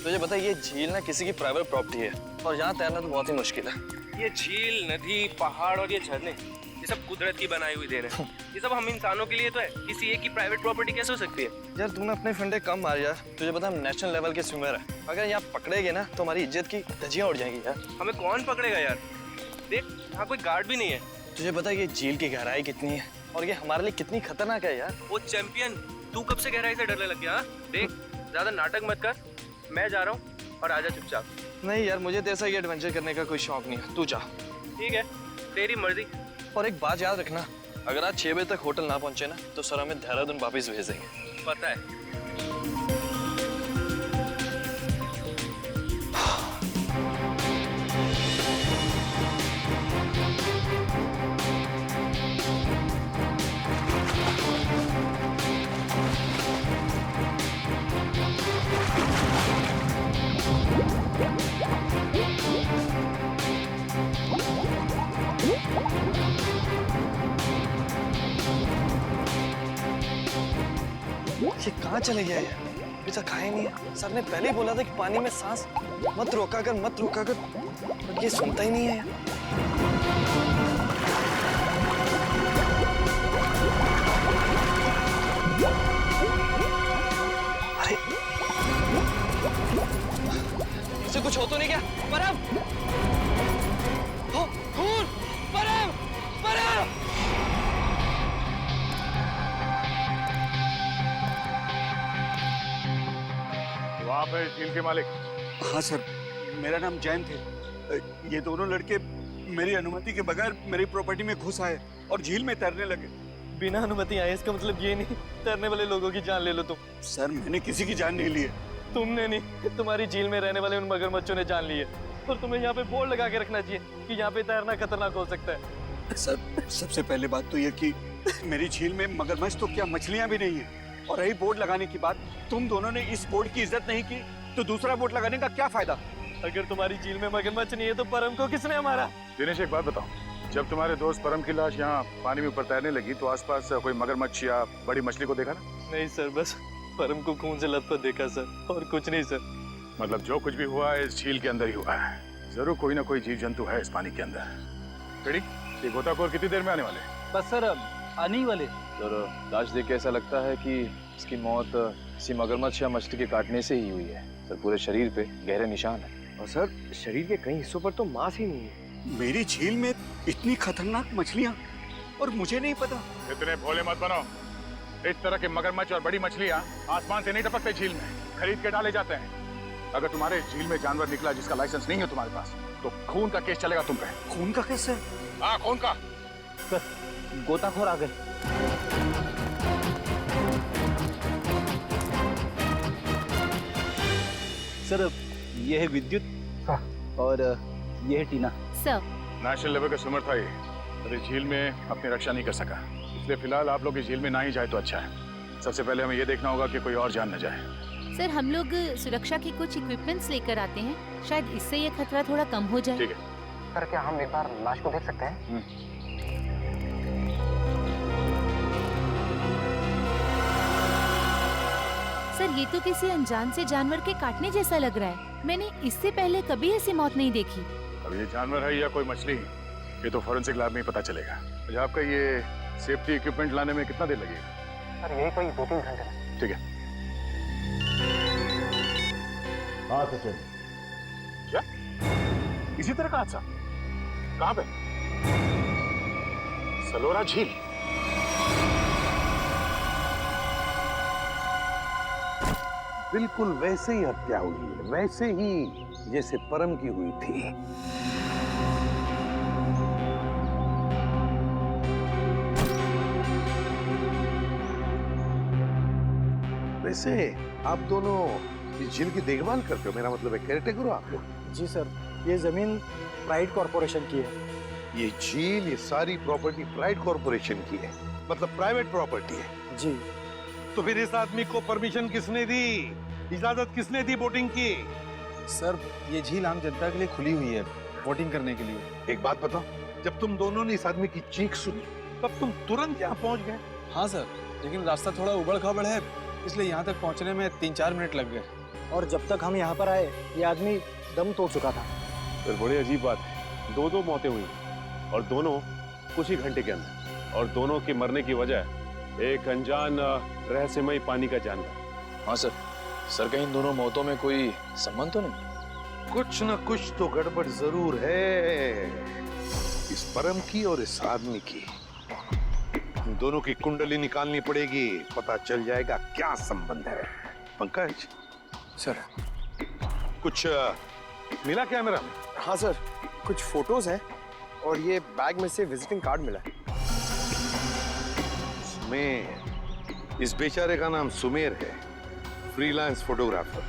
तुझे पता है ये झील ना किसी की प्राइवेट प्रॉपर्टी है, और यहाँ तैरना तो बहुत ही मुश्किल है। ये झील, नदी, पहाड़ और ये झरने, ये सब कुदरत की बनाई हुई देन है। ये सब हम इंसानों के लिए तो है, किसी एक की प्राइवेट प्रॉपर्टी कैसे हो सकती है? यार तूने अपने फंडे कम मार यार, तुझे पता है हम नेशनल लेवल के स्विमर है। अगर यहाँ पकड़ेगे ना तो हमारी इज्जत की धज्जियां उड़ जाएंगी यार। हमें कौन पकड़ेगा यार? देख यहाँ कोई गार्ड भी नहीं है। तुझे पता है ये झील की गहराई कितनी है, और ये हमारे लिए कितनी खतरनाक है यार। वो चैंपियन, तू कब से गहराई से डरने लग गया? देख ज्यादा नाटक मत कर, मैं जा रहा हूँ और आजा चुपचाप। नहीं यार, मुझे तेरे साथ ये एडवेंचर करने का कोई शौक नहीं है, तू जा। ठीक है, तेरी मर्जी। और एक बात याद रखना, अगर आज 6 बजे तक होटल ना पहुंचे ना तो सर हमें देहरादून वापस भेज देंगे। पता है। ये कहाँ चले गया है? अभी तक आया नहीं है। सर ने पहले ही बोला था कि पानी में सांस मत रोका कर, और ये सुनता ही नहीं है। अरे इसे कुछ हो तो नहीं क्या? परम! खून! परम! परम! तो आप है झील के मालिक? हाँ सर, मेरा नाम जैन थे। ये दोनों लड़के मेरी अनुमति के बगैर मेरी प्रॉपर्टी में घुस आए और झील में तैरने लगे। बिना अनुमति आए इसका मतलब ये नहीं तैरने वाले लोगों की जान ले लो तुम। सर मैंने किसी की जान नहीं ली है। तुमने नहीं, तुम्हारी झील में रहने वाले उन मगरमच्छों ने जान ली है। और तुम्हें यहाँ पे बोर्ड लगा के रखना चाहिए कि यहाँ पे तैरना खतरनाक हो सकता है। सर सबसे पहले बात तो ये कि मेरी झील में मगरमच्छ तो क्या मछलियाँ भी नहीं है। और रही बोर्ड लगाने की बात, तुम दोनों ने इस बोर्ड की इज्जत नहीं की तो दूसरा बोर्ड लगाने का क्या फायदा? अगर तुम्हारी झील में मगरमच्छ नहीं है तो परम को किसने मारा? दिनेश एक बात बताओ, जब तुम्हारे दोस्त परम की लाश यहाँ पानी में ऊपर तैरने लगी तो आसपास कोई मगरमच्छ या बड़ी मछली को देखा ना? नहीं सर, बस परम को खून से लथपथ देखा सर, और कुछ नहीं सर। मतलब जो कुछ भी हुआ है इस झील के अंदर ही हुआ है। जरूर कोई ना कोई जीव जंतु है इस पानी के अंदर। ये गोताखोर कितनी देर में आने वाले? बस सर आने ही वाले। सर लाश देख के ऐसा लगता है कि इसकी मौत किसी मगरमच्छ या मछली के काटने से ही हुई है। सर पूरे शरीर पे गहरे निशान है। और सर शरीर के कई हिस्सों पर तो मांस ही नहीं है। मेरी झील में इतनी खतरनाक मछलियाँ और मुझे नहीं पता। इतने भोले मत बनो। इस तरह के मगरमच्छ और बड़ी मछलियाँ आसमान से नहीं टपकते झील में, खरीद के डाले जाते हैं। अगर तुम्हारे झील में जानवर निकला जिसका लाइसेंस नहीं है तुम्हारे पास तो खून का केस चलेगा तुम पे। खून का केस है? हाँ खून का। सर गोताखोर आ गए। सर ये है विद्युत और ये है टीना। सर नेशनल लेवल का स्विमर था ये, पर इस झील में अपनी रक्षा नहीं कर सका, इसलिए फिलहाल आप लोग इस झील में ना ही जाए तो अच्छा है। सबसे पहले हमें ये देखना होगा कि कोई और जान न जाए। सर हम लोग सुरक्षा के कुछ इक्विपमेंट्स लेकर आते हैं, शायद इससे ये खतरा थोड़ा कम हो जाए। ठीक है। सर क्या हम एक बार लाश को देख सकते हैं? सर ये तो किसी अनजान से जानवर के काटने जैसा लग रहा है। मैंने इससे पहले कभी ऐसी मौत नहीं देखी। अब ये जानवर है या कोई मछली, ये तो फॉरेंसिक लैब में ही पता चलेगा। अच्छा आपका ये सेफ्टी इक्विपमेंट लाने में कितना देर लगेगा? सर यही कोई 2-3 घंटे में। ठीक है। हाँ सचिन। क्या इसी तरह का हादसा कहाँ पे? सलोरा झील। बिल्कुल वैसे ही हत्या हुई है, वैसे ही जैसे परम की हुई थी। वैसे आप दोनों इस झील की देखभाल करते हो, मेरा मतलब है केयरटेकर हो आप लोग? जी सर, ये जमीन प्राइड कॉर्पोरेशन की है। ये झील, ये सारी प्रॉपर्टी प्राइड कॉर्पोरेशन की है, मतलब प्राइवेट प्रॉपर्टी है। जी। तो फिर इस आदमी को परमिशन किसने दी, इजाजत किसने दी बोटिंग की? सर ये झील आम जनता के लिए खुली हुई है बोटिंग करने के लिए। एक बात बताओ, जब तुम दोनों ने इस आदमी की चीख सुनी तब तुम तुरंत यहाँ पहुंच गए? हाँ सर, लेकिन रास्ता थोड़ा उबड़ खाबड़ है, इसलिए यहाँ तक पहुँचने में 3-4 मिनट लग गए। और जब तक हम यहाँ पर आए ये आदमी दम तोड़ चुका था। फिर बड़ी अजीब बात है, 2 मौतें हुई और दोनों कुछ ही घंटे के अंदर, और दोनों के मरने की वजह एक अनजान रहस्यमयी पानी का जानवर। हाँ सर कहीं इन दोनों मौतों में कोई संबंध तो नहीं? कुछ न कुछ तो गड़बड़ जरूर है इस परम की और इस आदमी की। इन दोनों की कुंडली निकालनी पड़ेगी, पता चल जाएगा क्या संबंध है। पंकज सर कुछ मिला कैमरा में? हाँ सर, कुछ फोटोज हैं और ये बैग में से विजिटिंग कार्ड मिला है। सुमेर, इस बेचारे का नाम सुमेर है, फ्रीलांस फोटोग्राफर।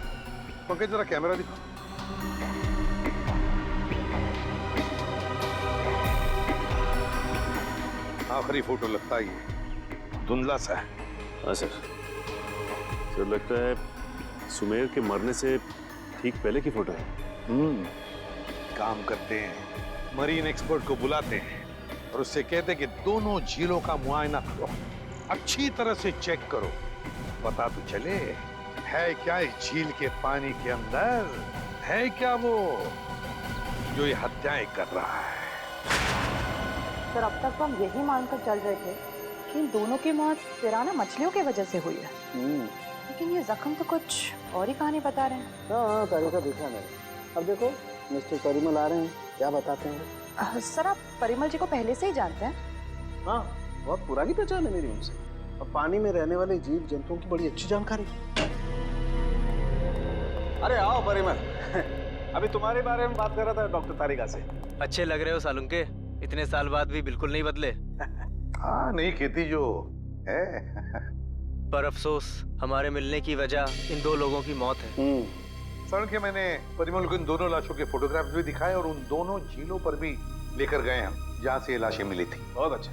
पंकज जरा कैमरा दिखा। आखिरी फोटो लगता ही धुंधला सा है। हाँ सर लगता है सुमेर के मरने से ठीक पहले की फोटो है। काम करते हैं, मरीन एक्सपर्ट को बुलाते हैं और उससे कहते हैं कि दोनों झीलों का मुआयना करो, अच्छी तरह से चेक करो, पता तो चले है क्या इस झील के पानी के अंदर, है क्या वो जो ये हत्याएं कर रहा है। सर अब तक तो हम यही मानकर चल रहे थे कि इन दोनों की मौत पिराना मछलियों की वजह से हुई है, लेकिन ये जख्म तो कुछ और ही कहानी बता रहे हैं। हाँ तारीखा देखा मैंने। अब देखो मिस्टर परिमल आ रहे हैं, क्या बताते हैं? सर आप परिमल जी को पहले से ही जानते हैं? हाँ, बहुत पुरानी पहचान है मेरी उनसे। अब पानी में रहने वाले जीव जंतुओं की बड़ी अच्छी जानकारी। अरे आओ परिमल। अभी तुम्हारे बारे में बात कर रहा था डॉक्टर तारिका से। अच्छे लग रहे हो सालुंके, इतने साल बाद भी बिल्कुल नहीं बदले। हाँ नहीं खेती जो है। पर अफसोस हमारे मिलने की वजह इन दो लोगों की मौत है। सर के मैंने परिमल को इन दोनों लाशों के फोटोग्राफ्स भी दिखाए और उन दोनों झीलों पर भी लेकर गए हम जहाँ से ये लाशें मिली थी। बहुत अच्छा।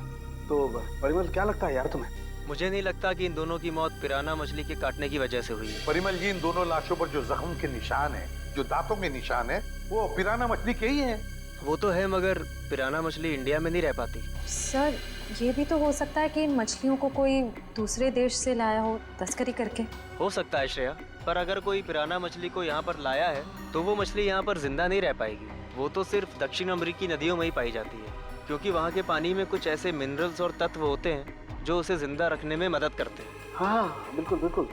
तो परिमल क्या लगता है यार तुम्हें? मुझे नहीं लगता कि इन दोनों की मौत पिराना मछली के काटने की वजह से हुई है। परिमल जी इन दोनों लाशों पर जो जख्म के निशान है, जो दांतों के निशान है, वो पिराना मछली के ही है। वो तो है, मगर पिराना मछली इंडिया में नहीं रह पाती। सर ये भी तो हो सकता है कि इन मछलियों को कोई दूसरे देश से लाया हो तस्करी करके। हो सकता है श्रेया, पर अगर कोई पिराना मछली को यहाँ पर लाया है तो वो मछली यहाँ पर जिंदा नहीं रह पाएगी। वो तो सिर्फ दक्षिण अमेरिकी नदियों में ही पाई जाती है, क्योंकि वहाँ के पानी में कुछ ऐसे मिनरल्स और तत्व होते हैं जो उसे जिंदा रखने में मदद करते हैं। हाँ बिल्कुल बिल्कुल,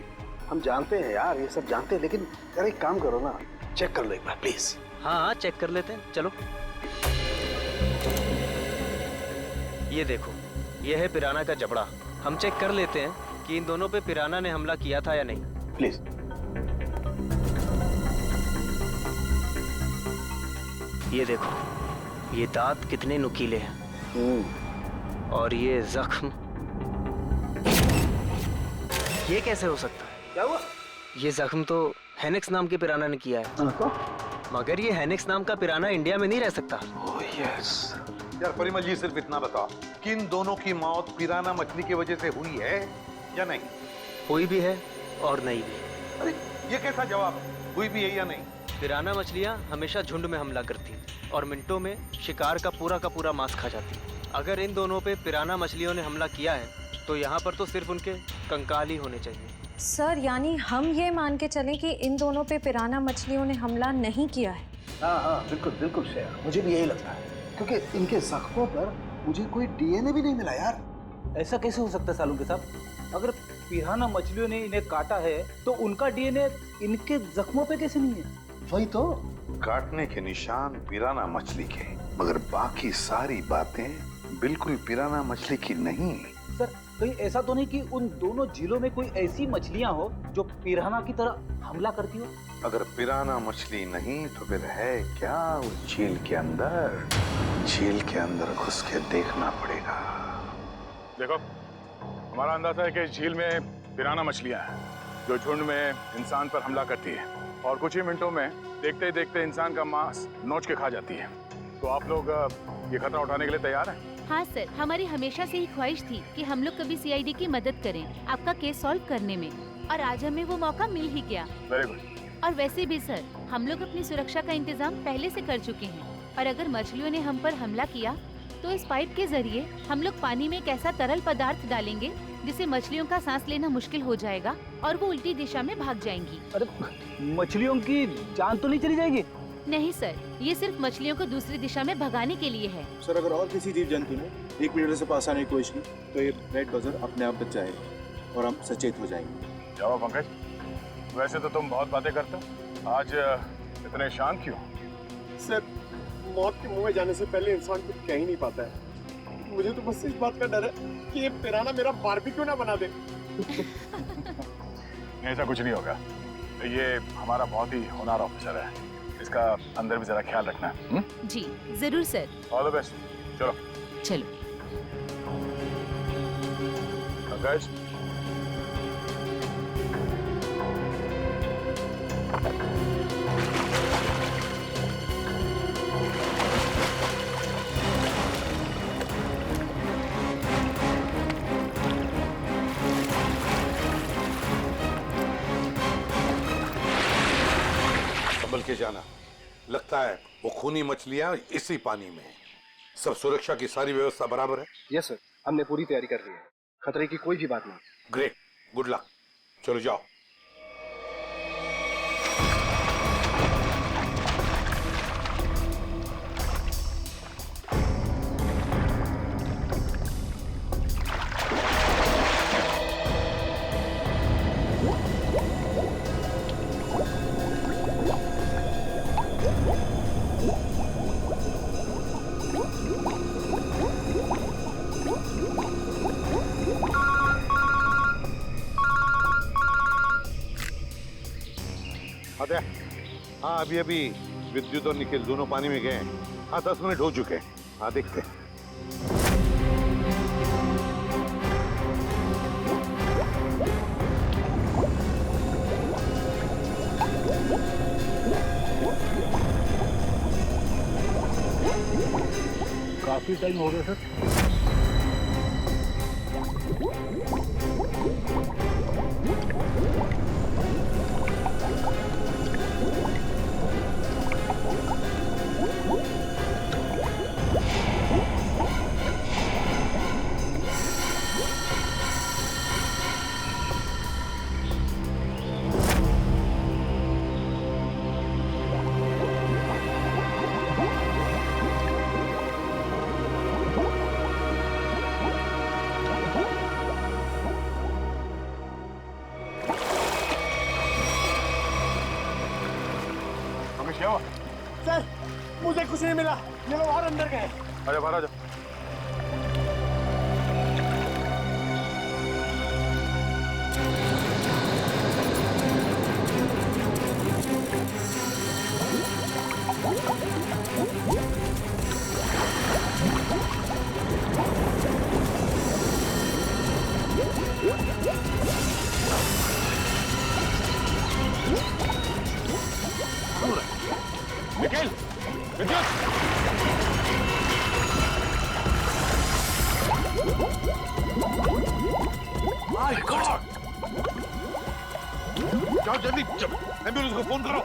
हम जानते हैं यार, ये सब जानते हैं, लेकिन यार एक काम करो ना, चेक कर लो एक बार प्लीज। हाँ चेक कर लेते हैं, चलो। ये देखो, ये है पिराना का जबड़ा। हम चेक कर लेते हैं कि इन दोनों पे पिराना ने हमला किया था या नहीं। प्लीज। ये देखो, ये दांत कितने नुकीले हैं और ये जख्म, ये कैसे हो सकता है? क्या हुआ? ये जख्म तो हेनिक्स नाम के पिराना ने किया है। मगर ये हेनिक्स नाम का पिराना इंडिया में नहीं रह सकता। Oh yes. यार परिमल जी सिर्फ इतना बताओ कि इन दोनों की मौत पिराना मछली की वजह से हुई है या नहीं? हुई भी है और नहीं भी। अरे ये कैसा जवाब? हुई भी है या नहीं? पिराना मछलियाँ हमेशा झुंड में हमला करती हैं और मिनटों में शिकार का पूरा मांस खा जाती हैं। अगर इन दोनों पे पिराना मछलियों ने हमला किया है तो यहाँ पर तो सिर्फ उनके कंकाल ही होने चाहिए। सर यानी हम ये मान के चलें कि इन दोनों पे पिराना मछलियों ने हमला नहीं किया है? हाँ बिल्कुल बिल्कुल श्रेया, मुझे भी यही लगता है, क्योंकि इनके जख्मों पर मुझे कोई डीएनए भी नहीं मिला यार। ऐसा कैसे हो सकता है सालुंके साहब? अगर पिराना मछलियों ने इन्हें काटा है तो उनका डीएनए इनके जख्मों पे कैसे नहीं है? वही तो। काटने के निशान पिराना मछली के, मगर बाकी सारी बातें बिल्कुल पिराना मछली की नहीं। सर कहीं ऐसा तो नहीं कि उन दोनों झीलों में कोई ऐसी मछलियां हो जो पिराना की तरह हमला करती हो? अगर पिराना मछली नहीं तो फिर है क्या उस झील के अंदर? झील के अंदर घुस के देखना पड़ेगा। देखो, हमारा अंदाजा है कि इस झील में पिराना मछलियां हैं जो झुंड में इंसान पर हमला करती है और कुछ ही मिनटों में देखते ही देखते इंसान का मांस नोच के खा जाती है। तो आप लोग ये खतरा उठाने के लिए तैयार हैं? हाँ सर, हमारी हमेशा से ही ख्वाहिश थी कि हम लोग कभी सीआईडी की मदद करें आपका केस सॉल्व करने में, और आज हमें वो मौका मिल ही गया। Very good. और वैसे भी सर, हम लोग अपनी सुरक्षा का इंतजाम पहले से कर चुके हैं, और अगर मछलियों ने हम पर हमला किया तो इस पाइप के जरिए हम लोग पानी में एक ऐसा तरल पदार्थ डालेंगे जिससे मछलियों का सांस लेना मुश्किल हो जाएगा और वो उल्टी दिशा में भाग जाएंगी। अरे मछलियों की जान तो नहीं चली जाएगी? नहीं सर, ये सिर्फ मछलियों को दूसरी दिशा में भगाने के लिए है। सर अगर और किसी जीव जंतु ने 1 मीटर से पास आने की कोशिश की तो ये रेड बजर अपने आप बच जाएगा और हम सचेत हो जाएंगे। जाओ पंकज, वैसे तो तुम बहुत बातें करते हो, आज इतने शांत क्यों? सर मौत के मुंह में जाने से पहले इंसान कुछ कह ही नहीं पाता है। मुझे तो बस इस बात का डर है कि ये पिराना मेरा बारबेक्यू ना बना दे। ऐसा कुछ नहीं होगा, ये हमारा बहुत ही होनहार ऑफिसर है, इसका अंदर भी जरा ख्याल रखना। जी जरूर सर। All the best. चलो चलो। पंकज, संभल के जाना, लगता है वो खूनी मछलियां इसी पानी में हैं। सब सुरक्षा की सारी व्यवस्था बराबर है? यस सर, हमने पूरी तैयारी कर ली है, खतरे की कोई भी बात नहीं। Great, good luck. चलो जाओ। फातिया। हाँ अभी अभी विद्युत और निखिल दोनों पानी में गए हैं। हाँ 10 मिनट हो चुके हैं। हाँ देखते हैं। काफी टाइम हो गया सर। सर मुझे कुछ नहीं मिला, ये लोग और अंदर गए। अरे बाहर आ जाओ। निखिल, विद्युत! My God! जाओ जल्दी, एम्बुलेंस को फोन करो।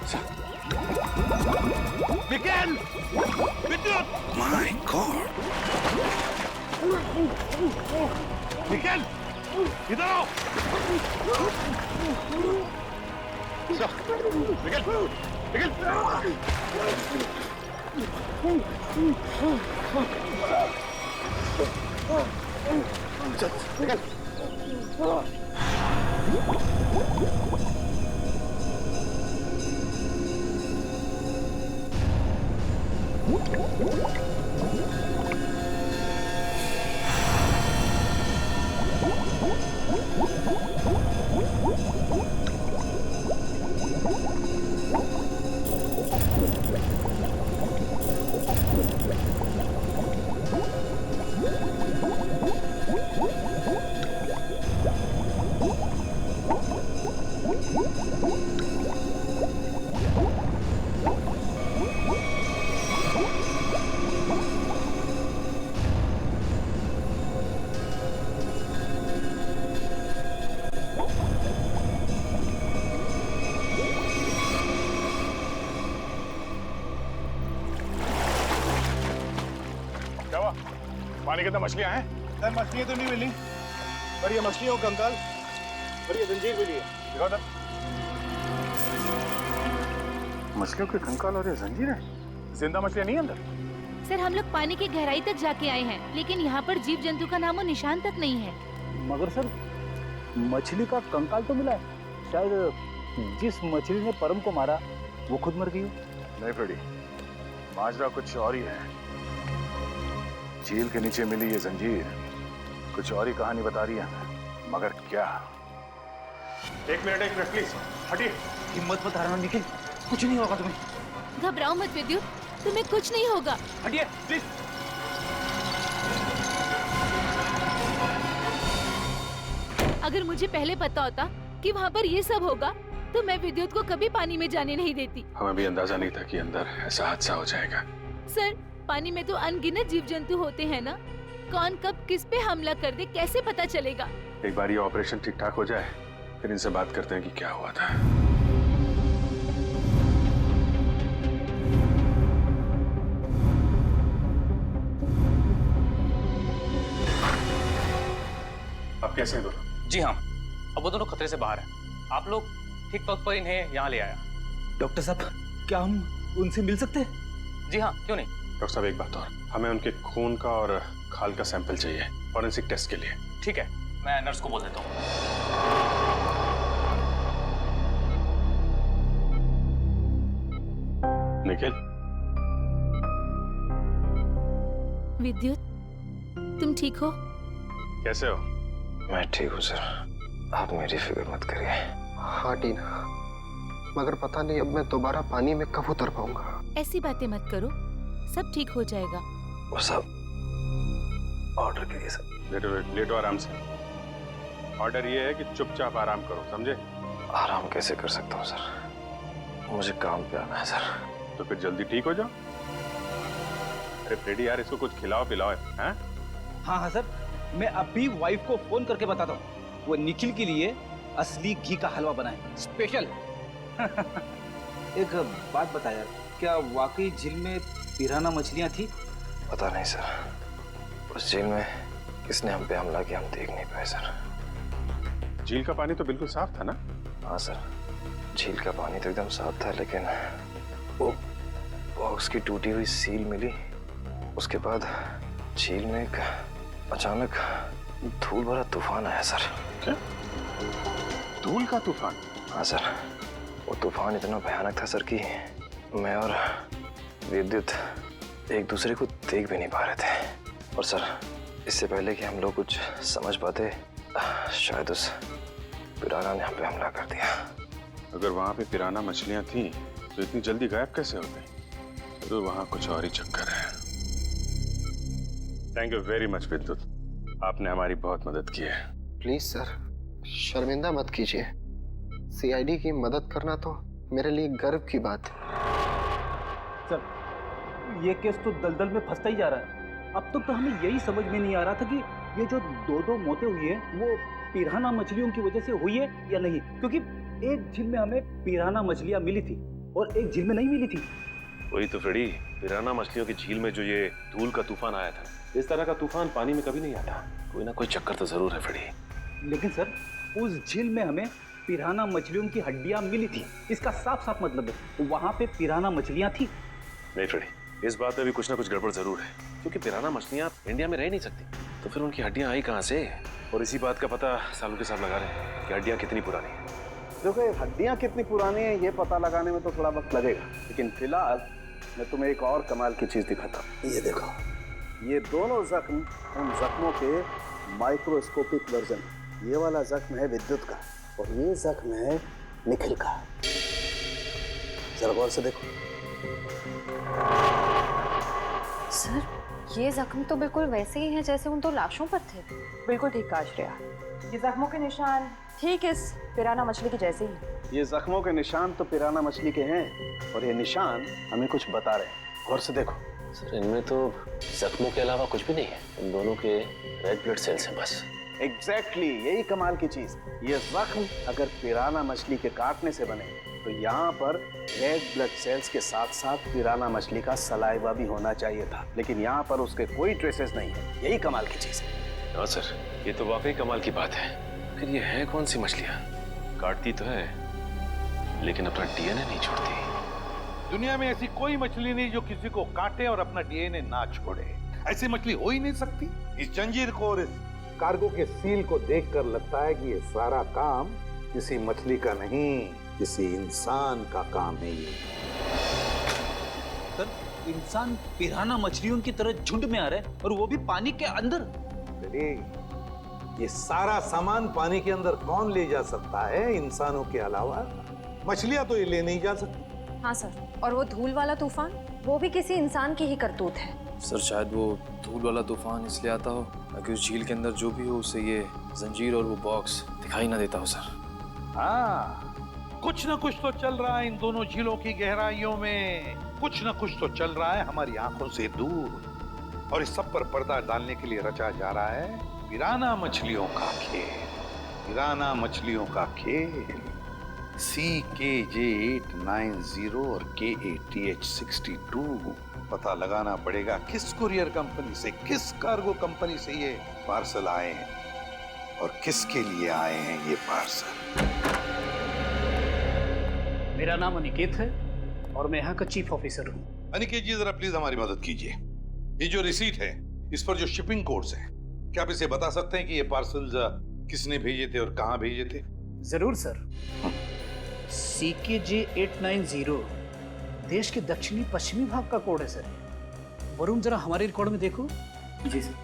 निखिल! विद्युत! My God! निखिल! इधर आओ! निखिल! निखिल! पानी के अंदर मछलियां हैं? सर मछलियां तो नहीं मिली, पर ये मछलियों का कंकाल और ये जंजीर मिली है। दिखाओ सर। मछलियों के कंकाल और ये जंजीर है? जिंदा मछलियां नहीं अंदर? सर हम लोग पानी की गहराई तक जाके आए हैं, लेकिन यहाँ पर जीव जंतु का नामो निशान तक नहीं है। मगर सर मछली का कंकाल तो मिला है। शायद जिस मछली ने परम को मारा वो खुद मर गई हो। नहीं फ्रेडी, माजरा कुछ और ही है। झील के नीचे मिली ये जंजीर कुछ और ही कहानी बता रही है, मगर क्या? एक मिनट प्लीज हटिए। हिम्मत मत हारना निखिल, कुछ नहीं होगा तुम्हें। घबराओ मत विद्युत, तुम्हें कुछ नहीं होगा। हटिए प्लीज। अगर मुझे पहले पता होता कि वहाँ पर ये सब होगा तो मैं विद्युत को कभी पानी में जाने नहीं देती। हमें भी अंदाजा नहीं था कि अंदर ऐसा हादसा हो जाएगा। सर पानी में तो अनगिनत जीव जंतु होते हैं ना, कौन कब किस पे हमला कर दे कैसे पता चलेगा? एक बार ये ऑपरेशन ठीक ठाक हो जाए फिर इनसे बात करते हैं कि क्या हुआ था। आप कैसे हैं दोनों? जी हाँ, अब वो दोनों खतरे से बाहर हैं। आप लोग ठीक वक्त पर इन्हें यहाँ ले आया। डॉक्टर साहब क्या हम उनसे मिल सकते हैं? जी हाँ, क्यों नहीं। डॉक्टर साहब एक बात और, हमें उनके खून का और खाल का सैंपल चाहिए फॉरेंसिक टेस्ट के लिए। ठीक है, मैं नर्स को बोल देता हूँ। निखिल। विद्युत तुम ठीक हो? कैसे हो? मैं ठीक हूँ सर, आप मेरी फिक्र मत करिए। हाँ टीना, मगर पता नहीं अब मैं दोबारा पानी में कब उतर पाऊंगा। ऐसी बातें मत करो, सब ठीक हो जाएगा। वो सब ऑर्डर के लिए सर। लेटो आराम से। ऑर्डर ये है कि चुपचाप आराम करो, समझे? आराम कैसे कर सकता हूँ सर, मुझे काम पे आना है सर। तो फिर जल्दी ठीक हो जाओ। अरे फ्रेडी यार, इसको कुछ खिलाओ पिलाओ हैं? हाँ हाँ सर, मैं अभी वाइफ को फोन करके बताता हूँ, वो निखिल के लिए असली घी का हलवा बनाए स्पेशल। एक बात बता यार, क्या वाकई झील में पिराना मछलियाँ थी? पता नहीं सर, उस झील में किसने हम पे हमला किया हम देख नहीं पाए सर। झील का पानी तो बिल्कुल साफ था ना? हाँ सर, झील का पानी तो एकदम साफ था, लेकिन वो बॉक्स की टूटी हुई सील मिली। उसके बाद झील में एक अचानक धूल भरा तूफान आया सर। क्या? धूल का तूफान? हाँ सर, वो तूफान इतना भयानक था सर कि मैं और विद्युत एक दूसरे को देख भी नहीं पा रहे थे। और सर, इससे पहले कि हम लोग कुछ समझ पाते, शायद उस पिराना ने हम पे हमला कर दिया। अगर वहां पे पिराना मछलियां थी तो इतनी जल्दी गायब कैसे हो गई? तो वहां कुछ और ही चक्कर है। थैंक यू वेरी मच विद्युत, आपने हमारी बहुत मदद की है। प्लीज सर, शर्मिंदा मत कीजिए। सीआईडी की मदद करना तो मेरे लिए गर्व की बात है। सर, ये केस तो दलदल में फंसता ही जा रहा है। अब तक तो हमें यही समझ में नहीं आ रहा था कि ये जो दो मौतें हुई हैं वो पिराना मछलियों की वजह से हुई है या नहीं, क्योंकि एक झील में हमें पिराना मछलियां मिली थी और एक झील में नहीं मिली थी। वही तो फ्रेडी, पिराना मछलियों की झील में जो ये धूल का तूफान आया था, इस तरह का तूफान पानी में कभी नहीं आता। कोई ना कोई चक्कर तो जरूर है फ्रेडी। लेकिन सर, उस झील में हमें पिराना मछलियों की हड्डियां मिली थी, इसका साफ साफ मतलब है वहां पे पिराना मछलियां थी। नहीं फ्रेडी, इस बात में भी कुछ ना कुछ गड़बड़ जरूर है, क्योंकि पिराना मछलियां इंडिया में रह नहीं सकती, तो फिर उनकी हड्डियां आई कहाँ से? और इसी बात का पता सालों के साथ लगा रहे हैं कि हड्डियां कितनी पुरानी है। देखो, हड्डियां कितनी पुरानी है ये पता लगाने में तो थोड़ा वक्त लगेगा, लेकिन फिलहाल मैं तुम्हें एक और कमाल की चीज दिखाता हूँ। ये देखो, ये दोनों जख्म उन जख्मों के माइक्रोस्कोपिक वर्जन। ये वाला जख्म है विद्युत का और ये जख्म है निखिल का। जरा गौर से देखो। सर, ये जख्म तो बिल्कुल वैसे ही हैं जैसे उन दो लाशों पर थे। बिल्कुल ठीक कहा श्रेया, ये जख्मों के निशान ठीक इस पिराना मछली के जैसे ही। ये जख्मों के निशान तो पिराना मछली के हैं और ये निशान हमें कुछ बता रहे हैं। गौर से देखो। सर, इनमें तो जख्मों के अलावा कुछ भी नहीं है, इन दोनों के रेड ब्लड सेल्स हैं बस। एग्जैक्टली, यही कमाल की चीज। ये जख्म अगर पिराना मछली के काटने से बने तो यहाँ पर रेड ब्लड सेल्स के साथ साथ पिराना मछली का सलाइवा भी होना चाहिए था, लेकिन यहाँ पर उसके कोई ट्रेसेस नहीं है। यही कमाल की चीज है। हाँ सर, ये तो वाकई कमाल की बात है। फिर ये है कौन सी मछलियाँ? काटती तो है लेकिन अपना डीएनए नहीं छोड़ती। दुनिया में ऐसी कोई मछली नहीं जो किसी को काटे और अपना डीएनए ना छोड़े। ऐसी मछली हो ही नहीं सकती। इस जंजीर को और इस कार्गो के सील को देखकर लगता है कि ये सारा काम किसी मछली का नहीं, किसी इंसान का काम है। ये सर, इंसान पिराना मछलियों की तरह झुंड में आ रहे हैं और वो भी पानी के अंदर। ये सारा सामान पानी के अंदर कौन ले जा सकता है इंसानों के अलावा? मछलियां तो ये ले नहीं जा सकती। हाँ सर, और वो धूल वाला तूफान, वो भी किसी इंसान की ही करतूत है। सर, शायद वो धूल वाला तूफान इसलिए आता हो ताकि उस झील के अंदर जो भी हो उसे ये जंजीर और वो बॉक्स दिखाई ना देता हो। सर, हाँ, कुछ ना कुछ तो चल रहा है इन दोनों झीलों की गहराइयों में। कुछ ना कुछ तो चल रहा है हमारी आंखों से दूर, और इस सब पर पर्दा डालने के लिए रचा जा रहा है पिराना मछलियों का खेल। पिराना मछलियों का खेल। CKJ890 और KATH62 पता लगाना पड़ेगा किस कुरियर कंपनी से, किस कार्गो कंपनी से ये पार्सल आए हैं और किसके लिए आए हैं ये पार्सल। मेरा नाम अनिकेत है और मैं यहाँ का चीफ ऑफिसर हूँ। अनिकेत जी, जरा प्लीज हमारी मदद कीजिए। ये जो रिसीट है, इस पर जो शिपिंग कोड्स हैं, क्या आप इसे बता सकते हैं कि ये पार्सल किसने भेजे थे और कहाँ भेजे थे? जरूर सर। CKJ890 देश के दक्षिणी पश्चिमी भाग का कोड है सर। वरुण, जरा हमारे रिकॉर्ड में देखो। जी सर।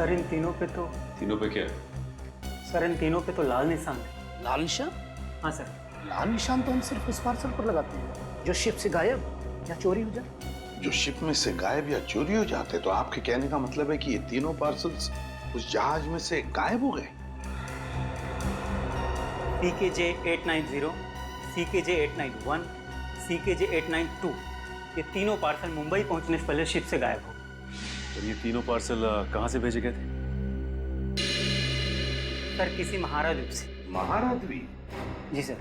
सर इन तीनों पे तो क्या? सर इन तीनों पे तो लाल निशान है। लाल निशान? हाँ सर। लाल निशान तो हम सिर्फ उस पार्सल पर लगाते हैं जो शिप से गायब या चोरी हो जाए। जो शिप में से गायब या चोरी हो जाते, तो आपके कहने का मतलब है कि ये तीनों पार्सल्स उस जहाज में से गायब हो गए? CKJ 890, CKJ 891, CKJ 892 ये तीनों पार्सल मुंबई पहुंचने से पहले शिप से गायब हो। और ये तीनों पार्सल कहाँ से भेजे गए थे? सर किसी महारा द्वीप से। महारा द्वीप? जी सर।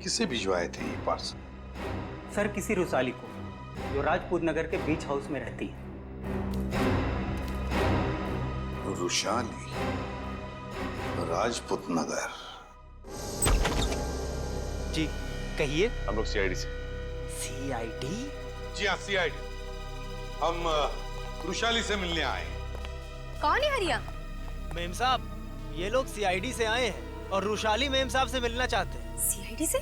किसे भिजवाए थे ये पार्सल? सर किसी रुसाली को, जो राजपूत नगर के बीच हाउस में रहती है। रुशाली, राजपूत नगर। जी कहिए। हम लोग CID से। CID? जी हाँ, CID। हम रुशाली से मिलने आए हैं। कौन है हरिया? मेम साहब, ये लोग CID से आए हैं और रुशाली मेम साहब से मिलना चाहते हैं। CID से?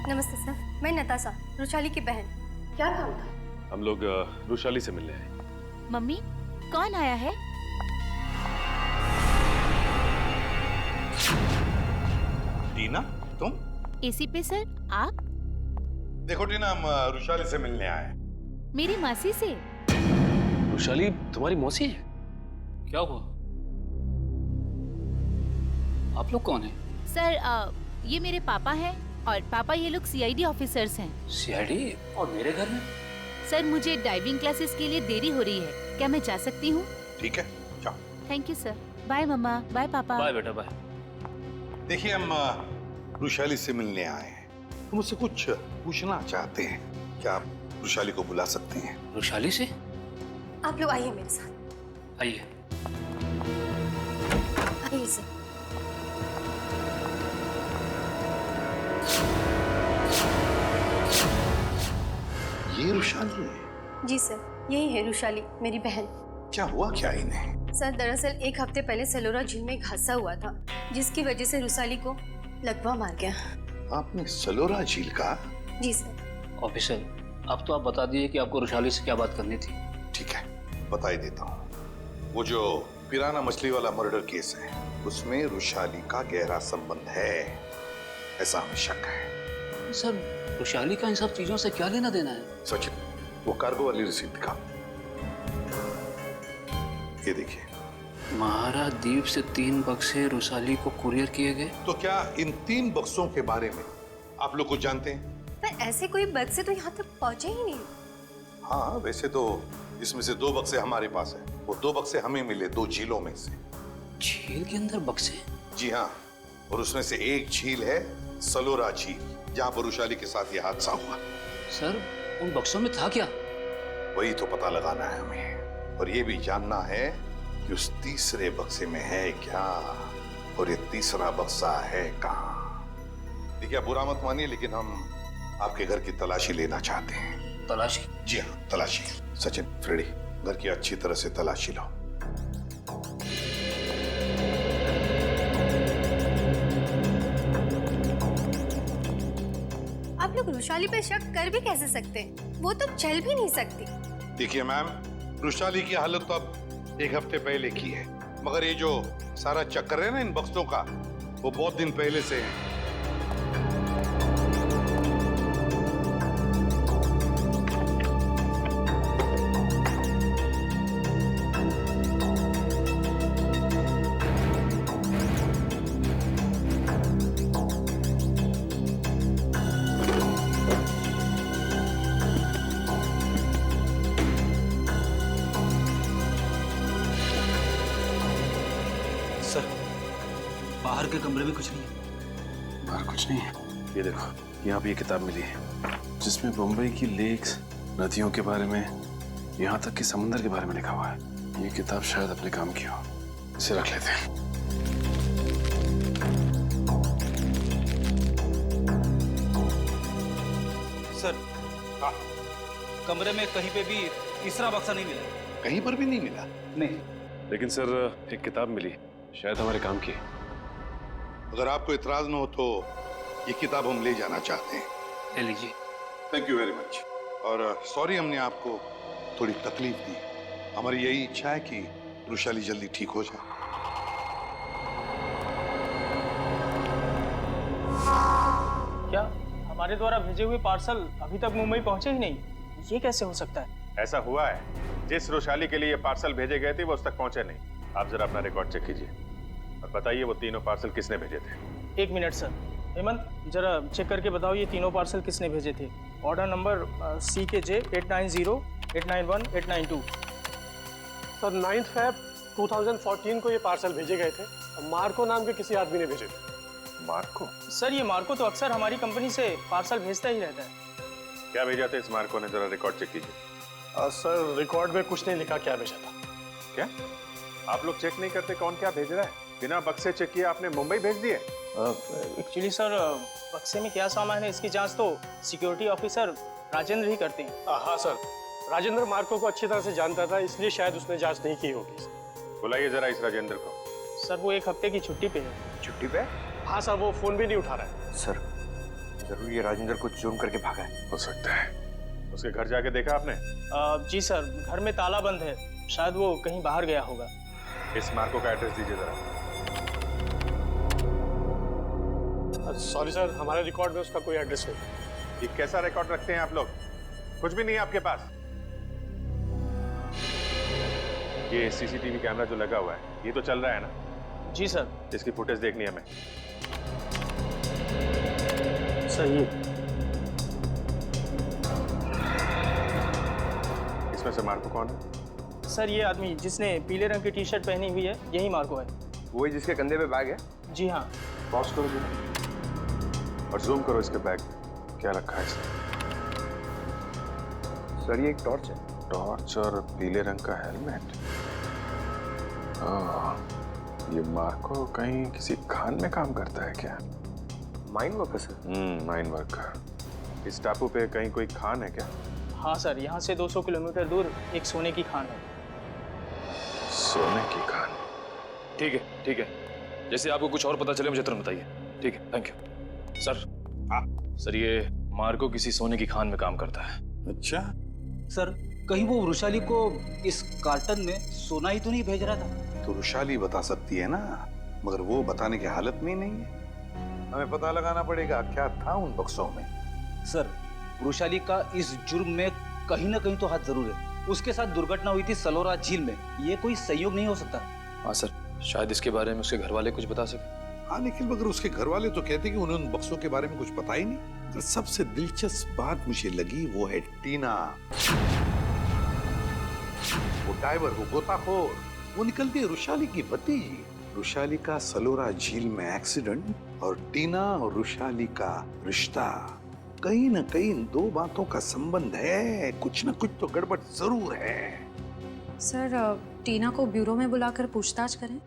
नमस्ते सर, मैं नताशा, रुशाली की बहन। क्या काम था? हम लोग रुशाली से मिलने आए। मम्मी, कौन आया है? टीना, तुम? AC पे सर, आप? देखो टीना, हम रुशाली से मिलने आए। मेरी मासी से। रुशाली तुम्हारी मौसी है? क्या हुआ? आप लोग कौन हैं? सर ये मेरे पापा हैं और पापा ये लोग CID ऑफिसर्स हैं। CID? और मेरे घर में? सर मुझे डाइविंग क्लासेस के लिए देरी हो रही है, क्या मैं जा सकती हूँ? ठीक है, जाओ। Thank you sir. बाय मम्मा, बाय पापा। बाय बेटा, बाय। देखिए, हम रुशाली से मिलने आए हैं। तो मुझसे कुछ पूछना चाहते हैं। क्या आप रुशाली को बुला सकते हैं? रुशाली से? आप लोग आइए मेरे साथ। आइए। आइए सर। ये रुशाली है? जी सर, यही है रुशाली, मेरी बहन। क्या हुआ क्या इन्हें? सर दरअसल 1 हफ्ते पहले सलोरा झील में एक हादसा हुआ था, जिसकी वजह से रुशाली को लकवा मार गया। आपने सलोरा झील का? जी सर। ऑफिसर, अब तो आप बता दीजिए कि आपको रुशाली से क्या बात करनी थी। ठीक है, बता ही देता हूँ। वो जो पिराना मछली वाला मर्डर केस है, उसमें रुशाली का गहरा संबंध है, ऐसा हमें शक है। सर, रुशाली का इन सब चीजों से क्या लेना देना है? सचिन, वो कार्गो वाली रसीद का ये देखिए। महारा द्वीप से 3 बक्से रुशाली को कुरियर किए गए। तो क्या इन 3 बक्सों के बारे में आप लोग कुछ जानते हैं? पर ऐसे कोई बक्से तो यहाँ तक पहुँचे ही नहीं। हाँ, वैसे तो इसमें से 2 बक्से हमारे पास है। वो 2 बक्से हमें मिले 2 झीलों में से। झील के अंदर बक्से? जी हाँ, और उसमें से एक झील है सलोरा झील, जहाँ पर रुशाली के साथ ये हादसा हुआ। सर, उन बक्सों में था क्या? वही तो पता लगाना है हमें, और ये भी जानना है कि उस तीसरे बक्से में है क्या, और ये तीसरा बक्सा है कहाँ। देखिए, आप बुरा मत मानिए, लेकिन हम आपके घर की तलाशी लेना चाहते हैं। तलाशी? जी हाँ, तलाशी। सचिन, फ्रेडी, घर की अच्छी तरह से तलाशी लो। आप लोग रुशाली पे शक कर भी कैसे सकते हैं? वो तो चल भी नहीं सकती। देखिए मैम, रुशाली की हालत तो अब 1 हफ्ते पहले की है, मगर ये जो सारा चक्कर है ना इन बक्सों का, वो बहुत दिन पहले से है। बाहर के कमरे में कुछ नहीं है। बाहर कुछ नहीं है। ये देखो, यहाँ पे ये किताब मिली है, जिसमें मुंबई की लेक्स, नदियों के बारे में, यहाँ तक कि समुद्र के बारे में लिखा हुआ है। ये किताब शायद अपने काम की हो, इसे रख लेते हैं। सर, कमरे में कहीं पे भी तीसरा बक्सा नहीं मिला। कहीं पर भी नहीं मिला? नहीं। लेकिन सर, एक किताब मिली, शायद हमारे काम की है। अगर आपको इतराज न हो तो ये किताब हम ले जाना चाहते हैं। ले लीजिए। Thank you very much. और सॉरी हमने आपको थोड़ी तकलीफ दी। हमारी यही इच्छा है कि रुशाली जल्दी ठीक हो जाए। क्या हमारे द्वारा भेजे हुए पार्सल अभी तक मुंबई पहुंचे ही नहीं? ये कैसे हो सकता है? ऐसा हुआ है, जिस रुशाली के लिए ये पार्सल भेजे गए थे वो उस तक पहुंचे नहीं। आप जरा अपना रिकॉर्ड चेक कीजिए और बताइए वो तीनों पार्सल किसने भेजे थे। 1 मिनट सर। हेमंत, जरा चेक करके बताओ ये तीनों पार्सल किसने भेजे थे। Order number CKJ 890, 891, 892। Sir 9 Feb 2014 को ये पार्सल भेजे गए थे। मार्को नाम के किसी आदमी ने भेजे थे। मार्को? सर ये मार्को तो अक्सर हमारी कंपनी से पार्सल भेजता ही रहता है। क्या भेजा था इस मार्को ने? जरा रिकॉर्ड चेक कीजिए। सर रिकॉर्ड में कुछ नहीं लिखा क्या भेजा था। क्या आप लोग चेक नहीं करते कौन क्या भेज रहा है? बिना बक्से चेक किए आपने मुंबई भेज दिए? एक्चुअली सर बक्से में क्या सामान है इसकी जांच तो सिक्योरिटी ऑफिसर राजेंद्र ही करते हैं। हाँ सर, राजेंद्र मार्को को अच्छी तरह से जानता था, इसलिए शायद उसने जांच नहीं की होगी। बुलाइए जरा इस राजेंद्र को। सर वो 1 हफ्ते की छुट्टी पे है। छुट्टी पे? हाँ सर, वो फोन भी नहीं उठा रहा है। सर जरूर ये राजेंद्र को जुर्म करके भागा है। हो सकता है। उसके घर जाके देखा आपने? जी सर, घर में ताला बंद है, शायद वो कहीं बाहर गया होगा। इस मार्को का एड्रेस दीजिए जरा। सॉरी सर, हमारे रिकॉर्ड में उसका कोई एड्रेस नहीं। ये कैसा रिकॉर्ड रखते हैं आप लोग? कुछ भी नहीं है आपके पास। ये CCTV कैमरा जो लगा हुआ है ये तो चल रहा है ना? जी सर। इसकी फुटेज देखनी है हमें। सही। इसमें से मार्को कौन है? सर ये आदमी जिसने पीले रंग की टी-शर्ट पहनी हुई है यही मार्को है। वही जिसके कंधे पे बैग है? जी हाँ। पॉज करो जी और जूम करो इसके बैग। क्या रखा है इसमें? सर ये एक टॉर्च है। टॉर्च और पीले रंग का हेलमेट। ये मार्को कहीं किसी खान में काम करता है क्या? Mine worker sir. Mine worker. इस टापू पे कहीं कोई खान है क्या? हाँ सर, यहाँ से 200 किलोमीटर दूर एक सोने की खान है। सोने की खान? ठीक है, ठीक है। जैसे आपको कुछ और पता चले मुझे तुरंत बताइए। ठीक है, थैंक यू। सर। हाँ सर, ये मार्को किसी सोने की खान में काम करता है। अच्छा सर, कहीं वो वृषाली को इस कार्टन में सोना ही तो नहीं भेज रहा था? तो रुशाली बता सकती है ना, मगर वो बताने की हालत में ही नहीं है। हमें पता लगाना पड़ेगा क्या था उन बक्सों में। सर वृषाली का इस जुर्म में कहीं ना कहीं तो हाथ जरूर है। उसके साथ दुर्घटना हुई थी सलोरा झील में, ये कोई संयोग नहीं हो सकता। हाँ सर, शायद इसके बारे में उसके घर वाले कुछ बता सके। हाँ लेकिन मगर उसके घर वाले तो कहते कि उन्हें उन बक्सों के बारे में कुछ पता ही नहीं। तो सबसे दिलचस्प बात मुझे लगी वो है टीना। वो डाइवर, वो गोताखोर, वो निकलती है रुशाली की भतीजी। रुशाली का सलोरा झील में एक्सीडेंट और टीना और रुशाली का रिश्ता, कहीं ना कहीं इन दो बातों का संबंध है। कुछ ना कुछ तो गड़बड़ जरूर है। सर टीना को ब्यूरो में बुलाकर पूछताछ करें?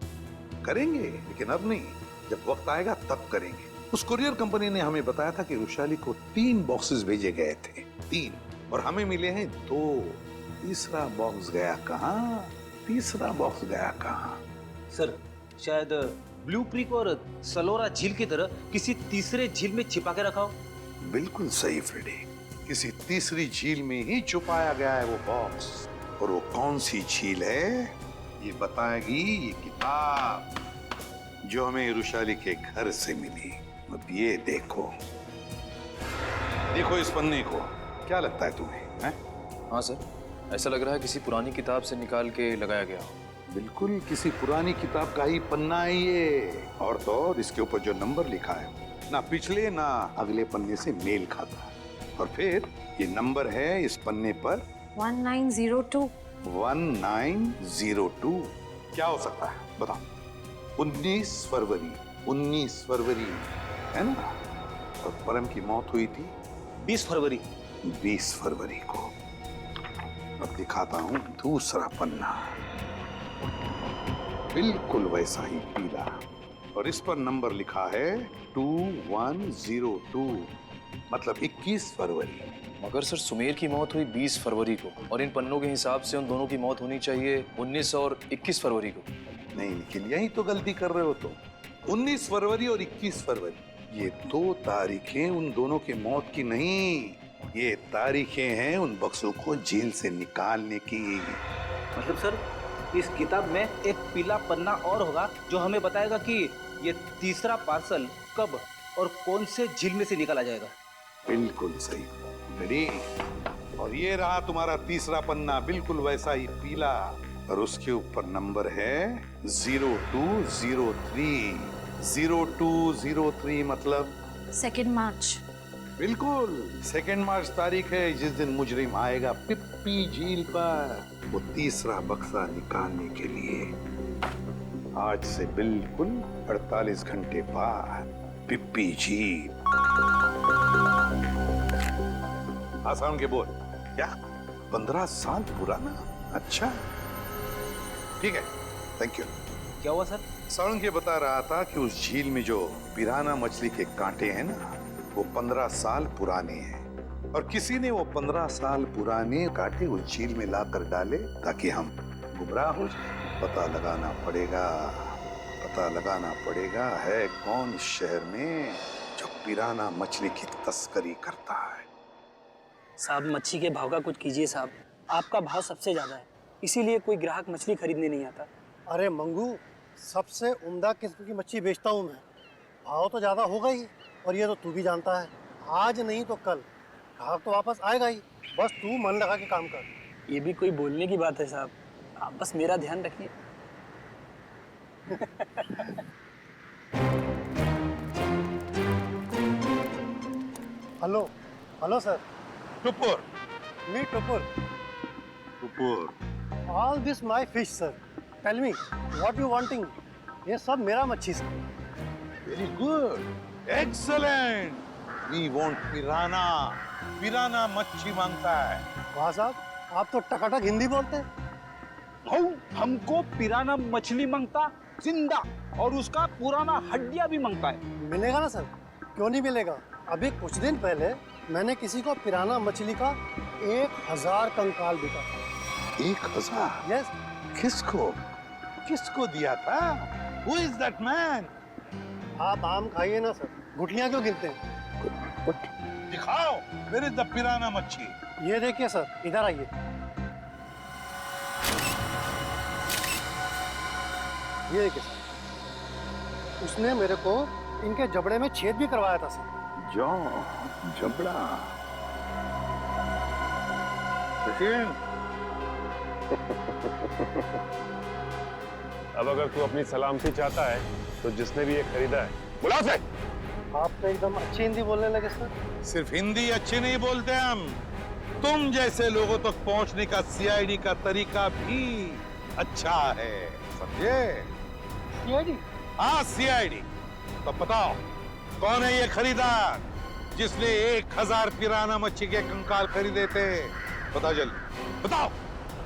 करेंगे, लेकिन अब नहीं, जब वक्त आएगा तब करेंगे। उस कुरियर कंपनी ने हमें बताया था कि रुशाली को 3 बॉक्सेस भेजे गए थे, 3, और हमें मिले हैं 2। तीसरा बॉक्स गया कहाँ? तीसरा बॉक्स गया कहाँ? सर शायद ब्लू क्रीक और सलोरा झील की तरह किसी तीसरे झील में छिपा के रखा हो। बिल्कुल सही फ्रेडी, किसी तीसरी झील में ही छुपाया गया है वो बॉक्स। और वो कौन सी झील है ये बताएगी ये किताब जो हमें रुशाली के घर से मिली। अब ये देखो, देखो इस पन्ने को, क्या लगता है तुम्हें? है? हाँ सर, ऐसा लग रहा है किसी पुरानी किताब से निकाल के लगाया गया हो। बिल्कुल किसी पुरानी किताब का ही पन्ना है ये। और तो और इसके ऊपर जो नंबर लिखा है ना पिछले ना अगले पन्ने से मेल खाता है। और फिर ये नंबर है इस पन्ने पर 1902। 1902 क्या हो सकता है बताओ? 19 फरवरी, 19 फरवरी है ना? और परम की मौत हुई थी 20 फरवरी। 20 फरवरी को। अब दिखाता हूं दूसरा पन्ना, बिल्कुल वैसा ही पीला, और इस पर नंबर लिखा है 2102, मतलब 21 फरवरी। मगर सर सुमेर की मौत हुई 20 फरवरी को और इन पन्नों के हिसाब से उन दोनों की मौत होनी चाहिए 19 और 21 फरवरी को। नहीं, लेकिन यही तो गलती कर रहे हो तुम। 19 फरवरी और 21 फरवरी ये 2 तारीखें उन दोनों की मौत की नहीं, ये तारीखें हैं उन बक्सों को जेल से निकालने की। मतलब सर इस किताब में एक पीला पन्ना और होगा जो हमें बताएगा कि ये तीसरा पार्सल कब और कौन से झील में से निकाला जाएगा। बिल्कुल सही रेडी। और ये रहा तुम्हारा तीसरा पन्ना, बिल्कुल वैसा ही पीला, और उसके ऊपर नंबर है 0203। 0203 मतलब 2 मार्च। बिल्कुल 2 मार्च तारीख है जिस दिन मुजरिम आएगा पिप्पी झील पर वो तीसरा बक्सा निकालने के लिए। आज से बिल्कुल 48 घंटे बाद पिप्पी झील। आसान के बोल क्या 15 साल पुराना? अच्छा ठीक है, थैंक यू। क्या हुआ सर? सारण के बता रहा था कि उस झील में जो पिराना मछली के कांटे हैं ना, वो 15 साल पुराने हैं, और किसी ने वो 15 साल पुराने कांटे उस झील में लाकर डाले ताकि हम गुमराह हो जाए। पता लगाना पड़ेगा है कौन इस शहर में जो पिराना मछली की तस्करी करता है। साहब मच्छी के भाव का कुछ कीजिए साहब, आपका भाव सबसे ज्यादा है, इसीलिए कोई ग्राहक मछली खरीदने नहीं आता। अरे मंगू, सबसे उम्दा किस्म की मच्छी बेचता हूँ मैं, भाव तो ज़्यादा होगा ही, और ये तो तू भी जानता है, आज नहीं तो कल ग्राहक तो वापस आएगा ही, बस तू मन लगा के काम कर। ये भी कोई बोलने की बात है साहब, आप बस मेरा ध्यान रखिए। Hello sir. Tupur. Me Tupur. All this my fish sir, tell me what you wanting. ये सब मेरा मच्छी सर। Very good, excellent. We want piranha. Piranha मच्छी मांगता है। वाह साहब, आप तो टकाटक हिंदी बोलते हैं। हमको पिराना मछली मांगता जिंदा, और उसका पुराना हड्डियां भी मांगता है। मिलेगा ना सर, क्यों नहीं मिलेगा। अभी कुछ दिन पहले मैंने किसी को पिराना मछली का 1000 कंकाल बिका था। 1000? यस। किसको दिया था? Who is that man? आप आम खाइए ना सर, गुठलियां क्यों गिनते हैं? दिखाओ, where is the पिराना मच्छी? ये देखिए सर, इधर आइए। ये देखिए सर, उसने मेरे को इनके जबड़े में छेद भी करवाया था सर। जबड़ा। सचिन। अब अगर तू अपनी सलामती चाहता है तो जिसने भी ये खरीदा है बुला से। आप तो एकदम अच्छी हिंदी बोलने लगे सर। सिर्फ हिंदी अच्छी नहीं बोलते हम, तुम जैसे लोगों तक पहुंचने का सीआईडी का तरीका भी अच्छा है, समझे? सीआईडी? हाँ सीआईडी। तो बताओ कौन है ये खरीदार जिसने 1000 पिराना मच्छी के कंकाल खरीदे थे? बताओ जल्दी, बताओ।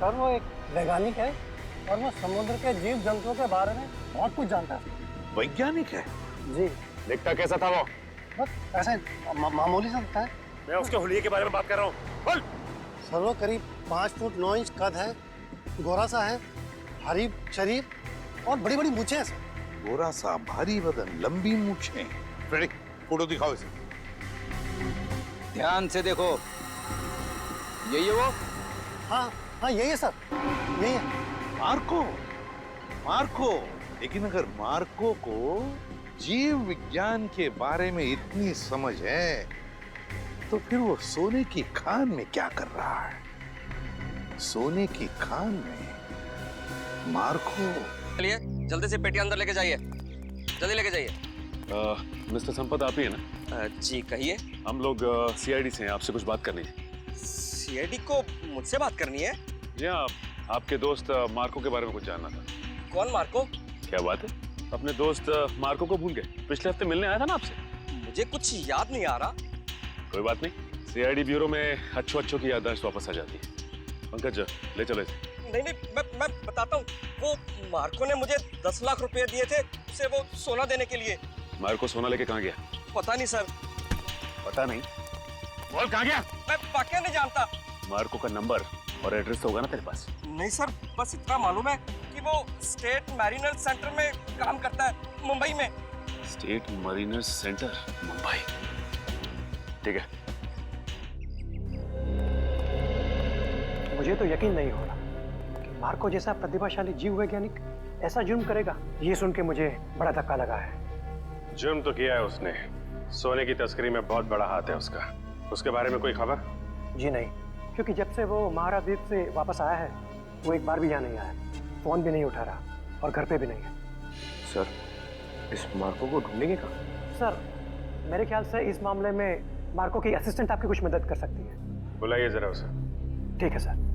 सर वो एक वैज्ञानिक है और वो समुद्र के जीव जंतुओं के बारे में बहुत कुछ जानता है। वैज्ञानिक है? जी। दिखता कैसा था वो? बस ऐसे मामूली सा दिखता है। मैं उसके हुलिये के बारे में बात कर रहा हूँ। बोल। सर वो करीब 5 फुट 9 इंच कद है, गोरा सा है, भारी शरीर और बड़ी बड़ी मूछें हैं सर। गोरा सा, भारी बदन, लंबी मूछें। रेडी, फोटो दिखाओ इसे। ध्यान से देखो, यही है वो? हाँ यही है सर, यही है। मार्को। लेकिन अगर मार्को को जीव विज्ञान के बारे में इतनी समझ है तो फिर वो सोने की खान में क्या कर रहा है? सोने की खान में मार्को। चलिए जल्दी से पेटी अंदर लेके जाइए, जल्दी लेके जाइए। मिस्टर संपत आप ही है ना? जी कहिए। हम लोग सीआईडी से हैं, आपसे कुछ बात करनी है। सीआईडी को मुझसे बात करनी है? जी हाँ, आपके दोस्त मार्को के बारे में कुछ जानना था। कौन मार्को? क्या बात है, अपने दोस्त मार्को को भूल गए? पिछले हफ्ते मिलने आया था ना आपसे। मुझे कुछ याद नहीं आ रहा। कोई बात नहीं, सीआईडी ब्यूरो में अच्छों की याददाश्त वापस आ जाती है। पंकज ले चलो इसे। नहीं मैं बताता हूँ, वो मार्को ने मुझे 10 लाख रुपए दिए थे उसे वो सोना देने के लिए। मार्को सोना लेके कहाँ गया? पता नहीं सर। पता नहीं? बोल कहाँ गया? मैं वाकई नहीं जानता। मार्को का नंबर और एड्रेस तो होगा ना तेरे पास? नहीं सर, बस इतना मालूम है कि वो स्टेट मैरिनर सेंटर में काम करता है, मुंबई में। State mariner centre, Mumbai. ठीक है। मुझे तो यकीन नहीं हो रहा कि मार्को जैसा प्रतिभाशाली जीव वैज्ञानिक ऐसा जुर्म करेगा, ये सुन के मुझे बड़ा धक्का लगा है। जुर्म तो किया है उसने, सोने की तस्करी में बहुत बड़ा हाथ है उसका। उसके बारे में कोई खबर? जी नहीं, क्योंकि जब से वो महाराद्वीप से वापस आया है वो एक बार भी यहाँ नहीं आया, फोन भी नहीं उठा रहा और घर पे भी नहीं है। सर, इस मार्को को ढूंढेंगे कहाँ? सर, मेरे ख्याल से इस मामले में मार्को की असिस्टेंट आपकी कुछ मदद कर सकती है। बुलाइए जरा उसे। ठीक है सर।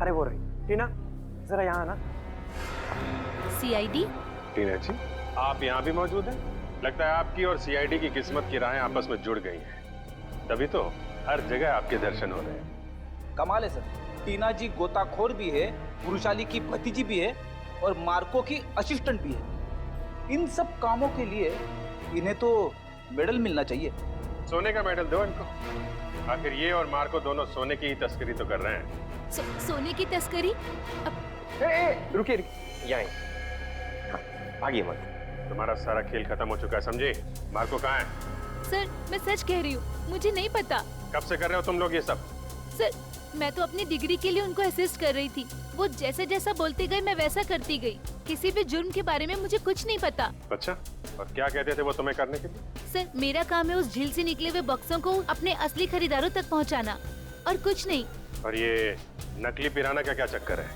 अरे वो रही टीना, जरा यहाँ आना। सीआईडी? टीना जी, आप यहाँ भी मौजूद हैं? लगता है आपकी और सीआईडी की किस्मत की राहें आपस में जुड़ गई हैं, तभी तो हर जगह आपके दर्शन हो रहे हैं। कमाल है सर, टीना जी गोताखोर भी है, पुरुषाली की भतीजी भी है और मार्को की असिस्टेंट भी है। इन सब कामों के लिए इन्हें तो मेडल मिलना चाहिए। सोने का मेडल दो इनको। आखिर ये और मार्को दोनों सोने की ही तस्करी तो कर रहे हैं। सोने की तस्करी? रुकिए, यहाँ भागिए मत। तुम्हारा सारा खेल खत्म हो चुका है, समझे? मार्को कहाँ है? सर, मैं सच कह रही हूँ, मुझे नहीं पता। कब से कर रहे हो तुम लोग ये सब? सर, मैं तो अपनी डिग्री के लिए उनको असिस्ट कर रही थी। वो जैसा जैसा बोलते गए मैं वैसा करती गई। किसी भी जुर्म के बारे में मुझे कुछ नहीं पता। अच्छा, और क्या कहते थे वो तुम्हें करने के लिए? सर, मेरा काम है उस झील से निकले हुए बक्सों को अपने असली खरीदारों तक पहुंचाना, और कुछ नहीं। और ये नकली पिराना का क्या चक्कर है?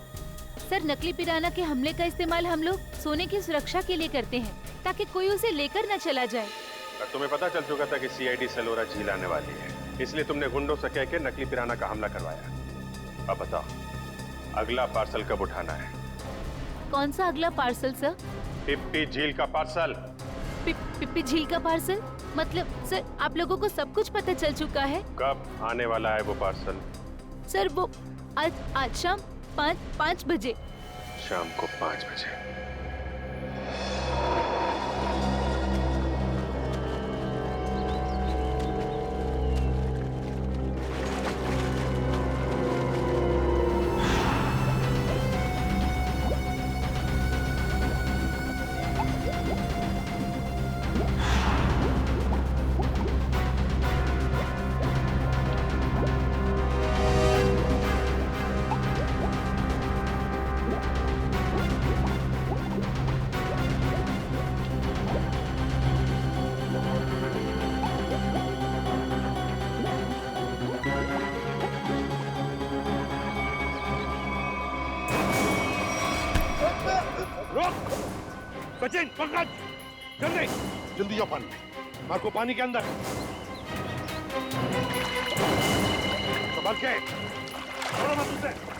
सर, नकली पिराना के हमले का इस्तेमाल हम लोग सोने की सुरक्षा के लिए करते हैं, ताकि कोई उसे लेकर न चला जाए। और तुम्हें पता चल चुका था कि सीआईडी सलोरा झील आने वाली है, इसलिए तुमने गुंडों से कह के नकली पिराना का हमला करवाया। अब बताओ, अगला पार्सल कब उठाना है? कौन सा अगला पार्सल सर? पिप्पी झील का पार्सल। पिप्पी झील का पार्सल? मतलब सर, आप लोगों को सब कुछ पता चल चुका है? कब आने वाला है वो पार्सल? सर, वो आज शाम 5 बजे। शाम को 5 बजे। सचिन, पंकज, जल्दी जल्दी जाओ पानी में। मार्को पानी के अंदर। संभल के, छोड़ो मत उसे।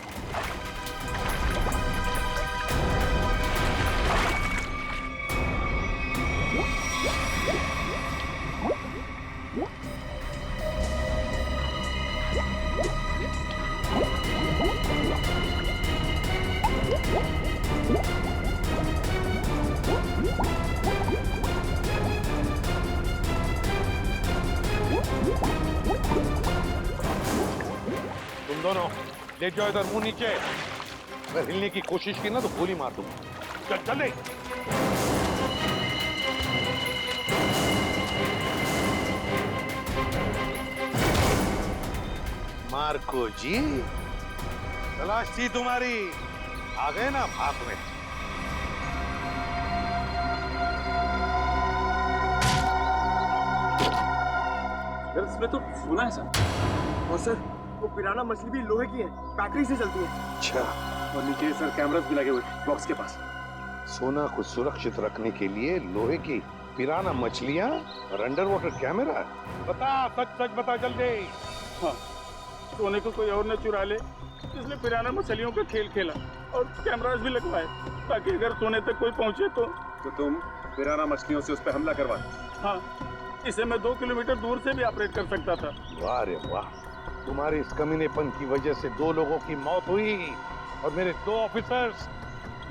तुम दोनों ले जाओ इधर, मुंह नीचे। अगर हिलने की कोशिश की ना तो गोली मार दूंगा। चल चल। मार्को जी, तलाश थी तुम्हारी, आ गए ना भाग में। इसमें तो सोना है सर। और सर, वो पिराना मछली भी लोहे की है, बैटरी से चलती है। अच्छा। और नीचे सर कैमरास भी लगे हुए बॉक्स के पास। सोना को सुरक्षित रखने के लिए लोहे की पिराना मछलियां और अंडर वाटर कैमरा। बता, सच सच बता जल्दी। हाँ, सोने को कोई और न चुरा ले, इसलिए पिराना मछलियों का खेल खेला और कैमरास भी लगवाए, ताकि अगर सोने तक कोई पहुंचे तो तुम पिराना मछलियों से उस पर हमला करवा। हाँ, इसे मैं 2 किलोमीटर दूर से भी ऑपरेट कर सकता था। वाह रे वाह, तुम्हारे इस कमीनेपन की वजह से 2 लोगों की मौत हुई और मेरे 2 ऑफिसर्स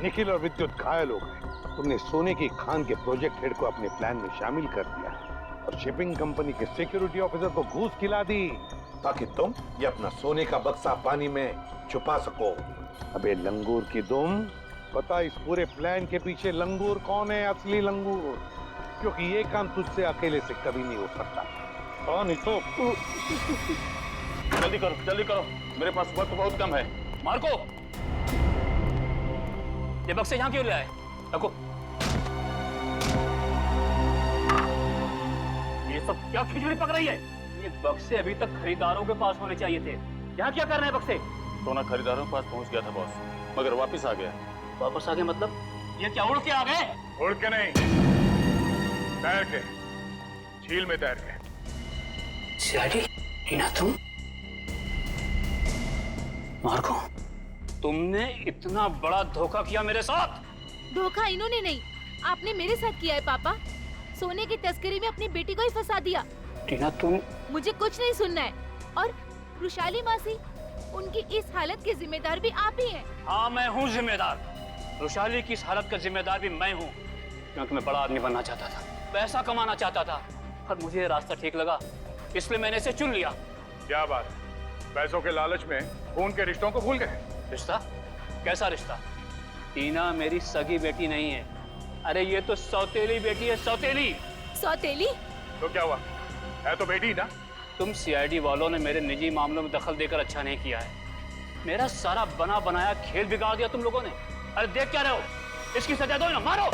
निखिल और विद्युत घायल हो गए। तुमने सोने की खान के प्रोजेक्ट हेड को अपने प्लान में शामिल कर दिया और शिपिंग कंपनी के सिक्योरिटी ऑफिसर को घूस खिला दी, ताकि तुम ये अपना सोने का बक्सा पानी में छुपा सको। अबे लंगूर की दुम, पता इस पूरे प्लान के पीछे लंगूर कौन है? असली लंगूर, क्योंकि ये काम तुझसे अकेले से कभी नहीं हो सकता। कौन तो जल्दी करो, मेरे पास वक्त बहुत कम है। मार्को, ये बक्से यहाँ क्यों ले आए? रखो। ये सब क्या खिचड़ी पक रही है? ये बक्से अभी तक खरीदारों के पास होने चाहिए थे। यहाँ क्या कर रहे हैं बक्से? सोना खरीदारों के पास पहुंच गया था बॉस, मगर वापस आ गया। वापस आ गए मतलब? ये क्या उड़ के आ गए? उड़ के नहीं, तैर के, झील में तैर के। सीआईडी, टीना तुम? मार्को, तुमने इतना बड़ा धोखा किया मेरे साथ? धोखा इन्होंने नहीं, आपने मेरे साथ किया है पापा। सोने की तस्करी में अपनी बेटी को ही फंसा दिया। टीना तुम? मुझे कुछ नहीं सुनना है। और रुशाली मासी, उनकी इस हालत के जिम्मेदार भी आप ही हैं। हाँ, मैं हूँ जिम्मेदार। रुशाली की इस हालत का जिम्मेदार भी मैं हूँ, क्योंकि मैं बड़ा आदमी बनना चाहता था, पैसा कमाना चाहता था, और मुझे ये रास्ता ठीक लगा, इसलिए मैंने इसे चुन लिया। क्या बात, पैसों के लालच में खून के रिश्तों को भूल गए? रिश्ता? कैसा रिश्ता? टीना मेरी सगी बेटी नहीं है। अरे ये तो सौतेली बेटी है, सौतेली। सौतेली? तो क्या हुआ, है तो बेटी ना। तुम सीआईडी वालों ने मेरे निजी मामलों में दखल देकर अच्छा नहीं किया है। मेरा सारा बना बनाया खेल बिगाड़ दिया तुम लोगों ने। अरे देख क्या रहे हो, इसकी सजा दो ना, मारो।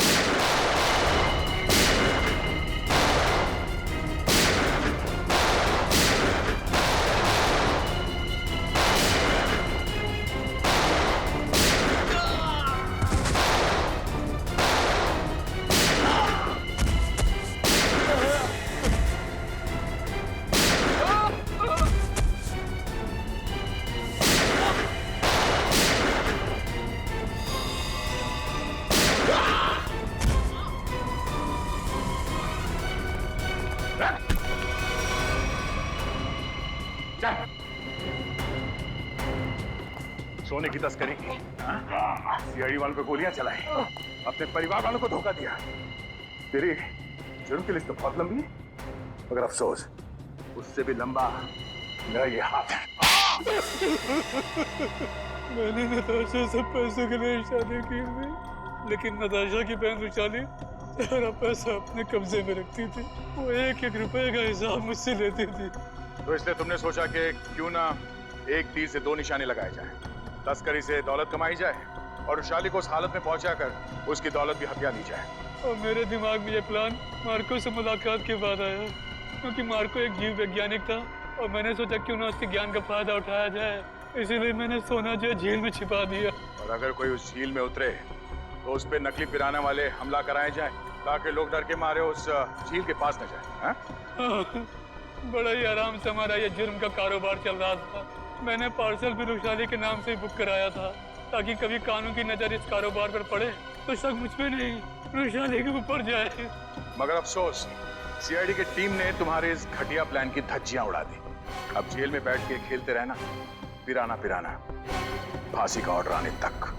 सोने की तस्करी की, सीआईडी वालों को गोलियां चलाई, अपने परिवार वालों को धोखा दिया। तेरी जुर्म की लिस्ट तो बहुत लंबी है, मगर अफसोस उससे भी लंबा मेरा ये हाथ है। मैंने नताशा से पैसों के लिए शादी की थी, लेकिन नताशा की बहन रुशाली सारा पैसा अपने कब्जे में रखती थी। वो एक एक रुपए का हिसाब मुझसे लेती थी। तो इसलिए तुमने सोचा कि क्यों ना एक तीर से दो निशाने लगाए जाए, तस्करी से दौलत कमाई जाए और रुशाली को उस हालत में पहुंचाकर उसकी दौलत भी हथिया ली जाए। और मेरे दिमाग में ये प्लान मार्को से मुलाकात के बाद आया, क्योंकि मार्को एक जीव वैज्ञानिक था और मैंने सोचा क्यों ना उसके ज्ञान का फायदा उठाया जाए, इसीलिए मैंने सोना जो झील में छिपा दिया। और अगर कोई उस झील में उतरे तो उस पे नकली पिराना वाले हमला कराए जाए, ताकि लोग डर के मारे उस झील के पास न जाए। हाँ? बड़ा ही आराम से हमारा ये जुर्म का कारोबार चल रहा था। मैंने पार्सल भी रुशाली के नाम से बुक कराया था, ताकि कभी कानून की नजर इस कारोबार पर पड़े तो शक मुझ पे नहीं रुशाली के ऊपर जाए। मगर अफसोस, सीआईडी की टीम ने तुम्हारे इस घटिया प्लान की धज्जियां उड़ा दी। अब जेल में बैठ के खेलते रहना, पिराना पिराना, फांसी का ऑर्डर आने तक।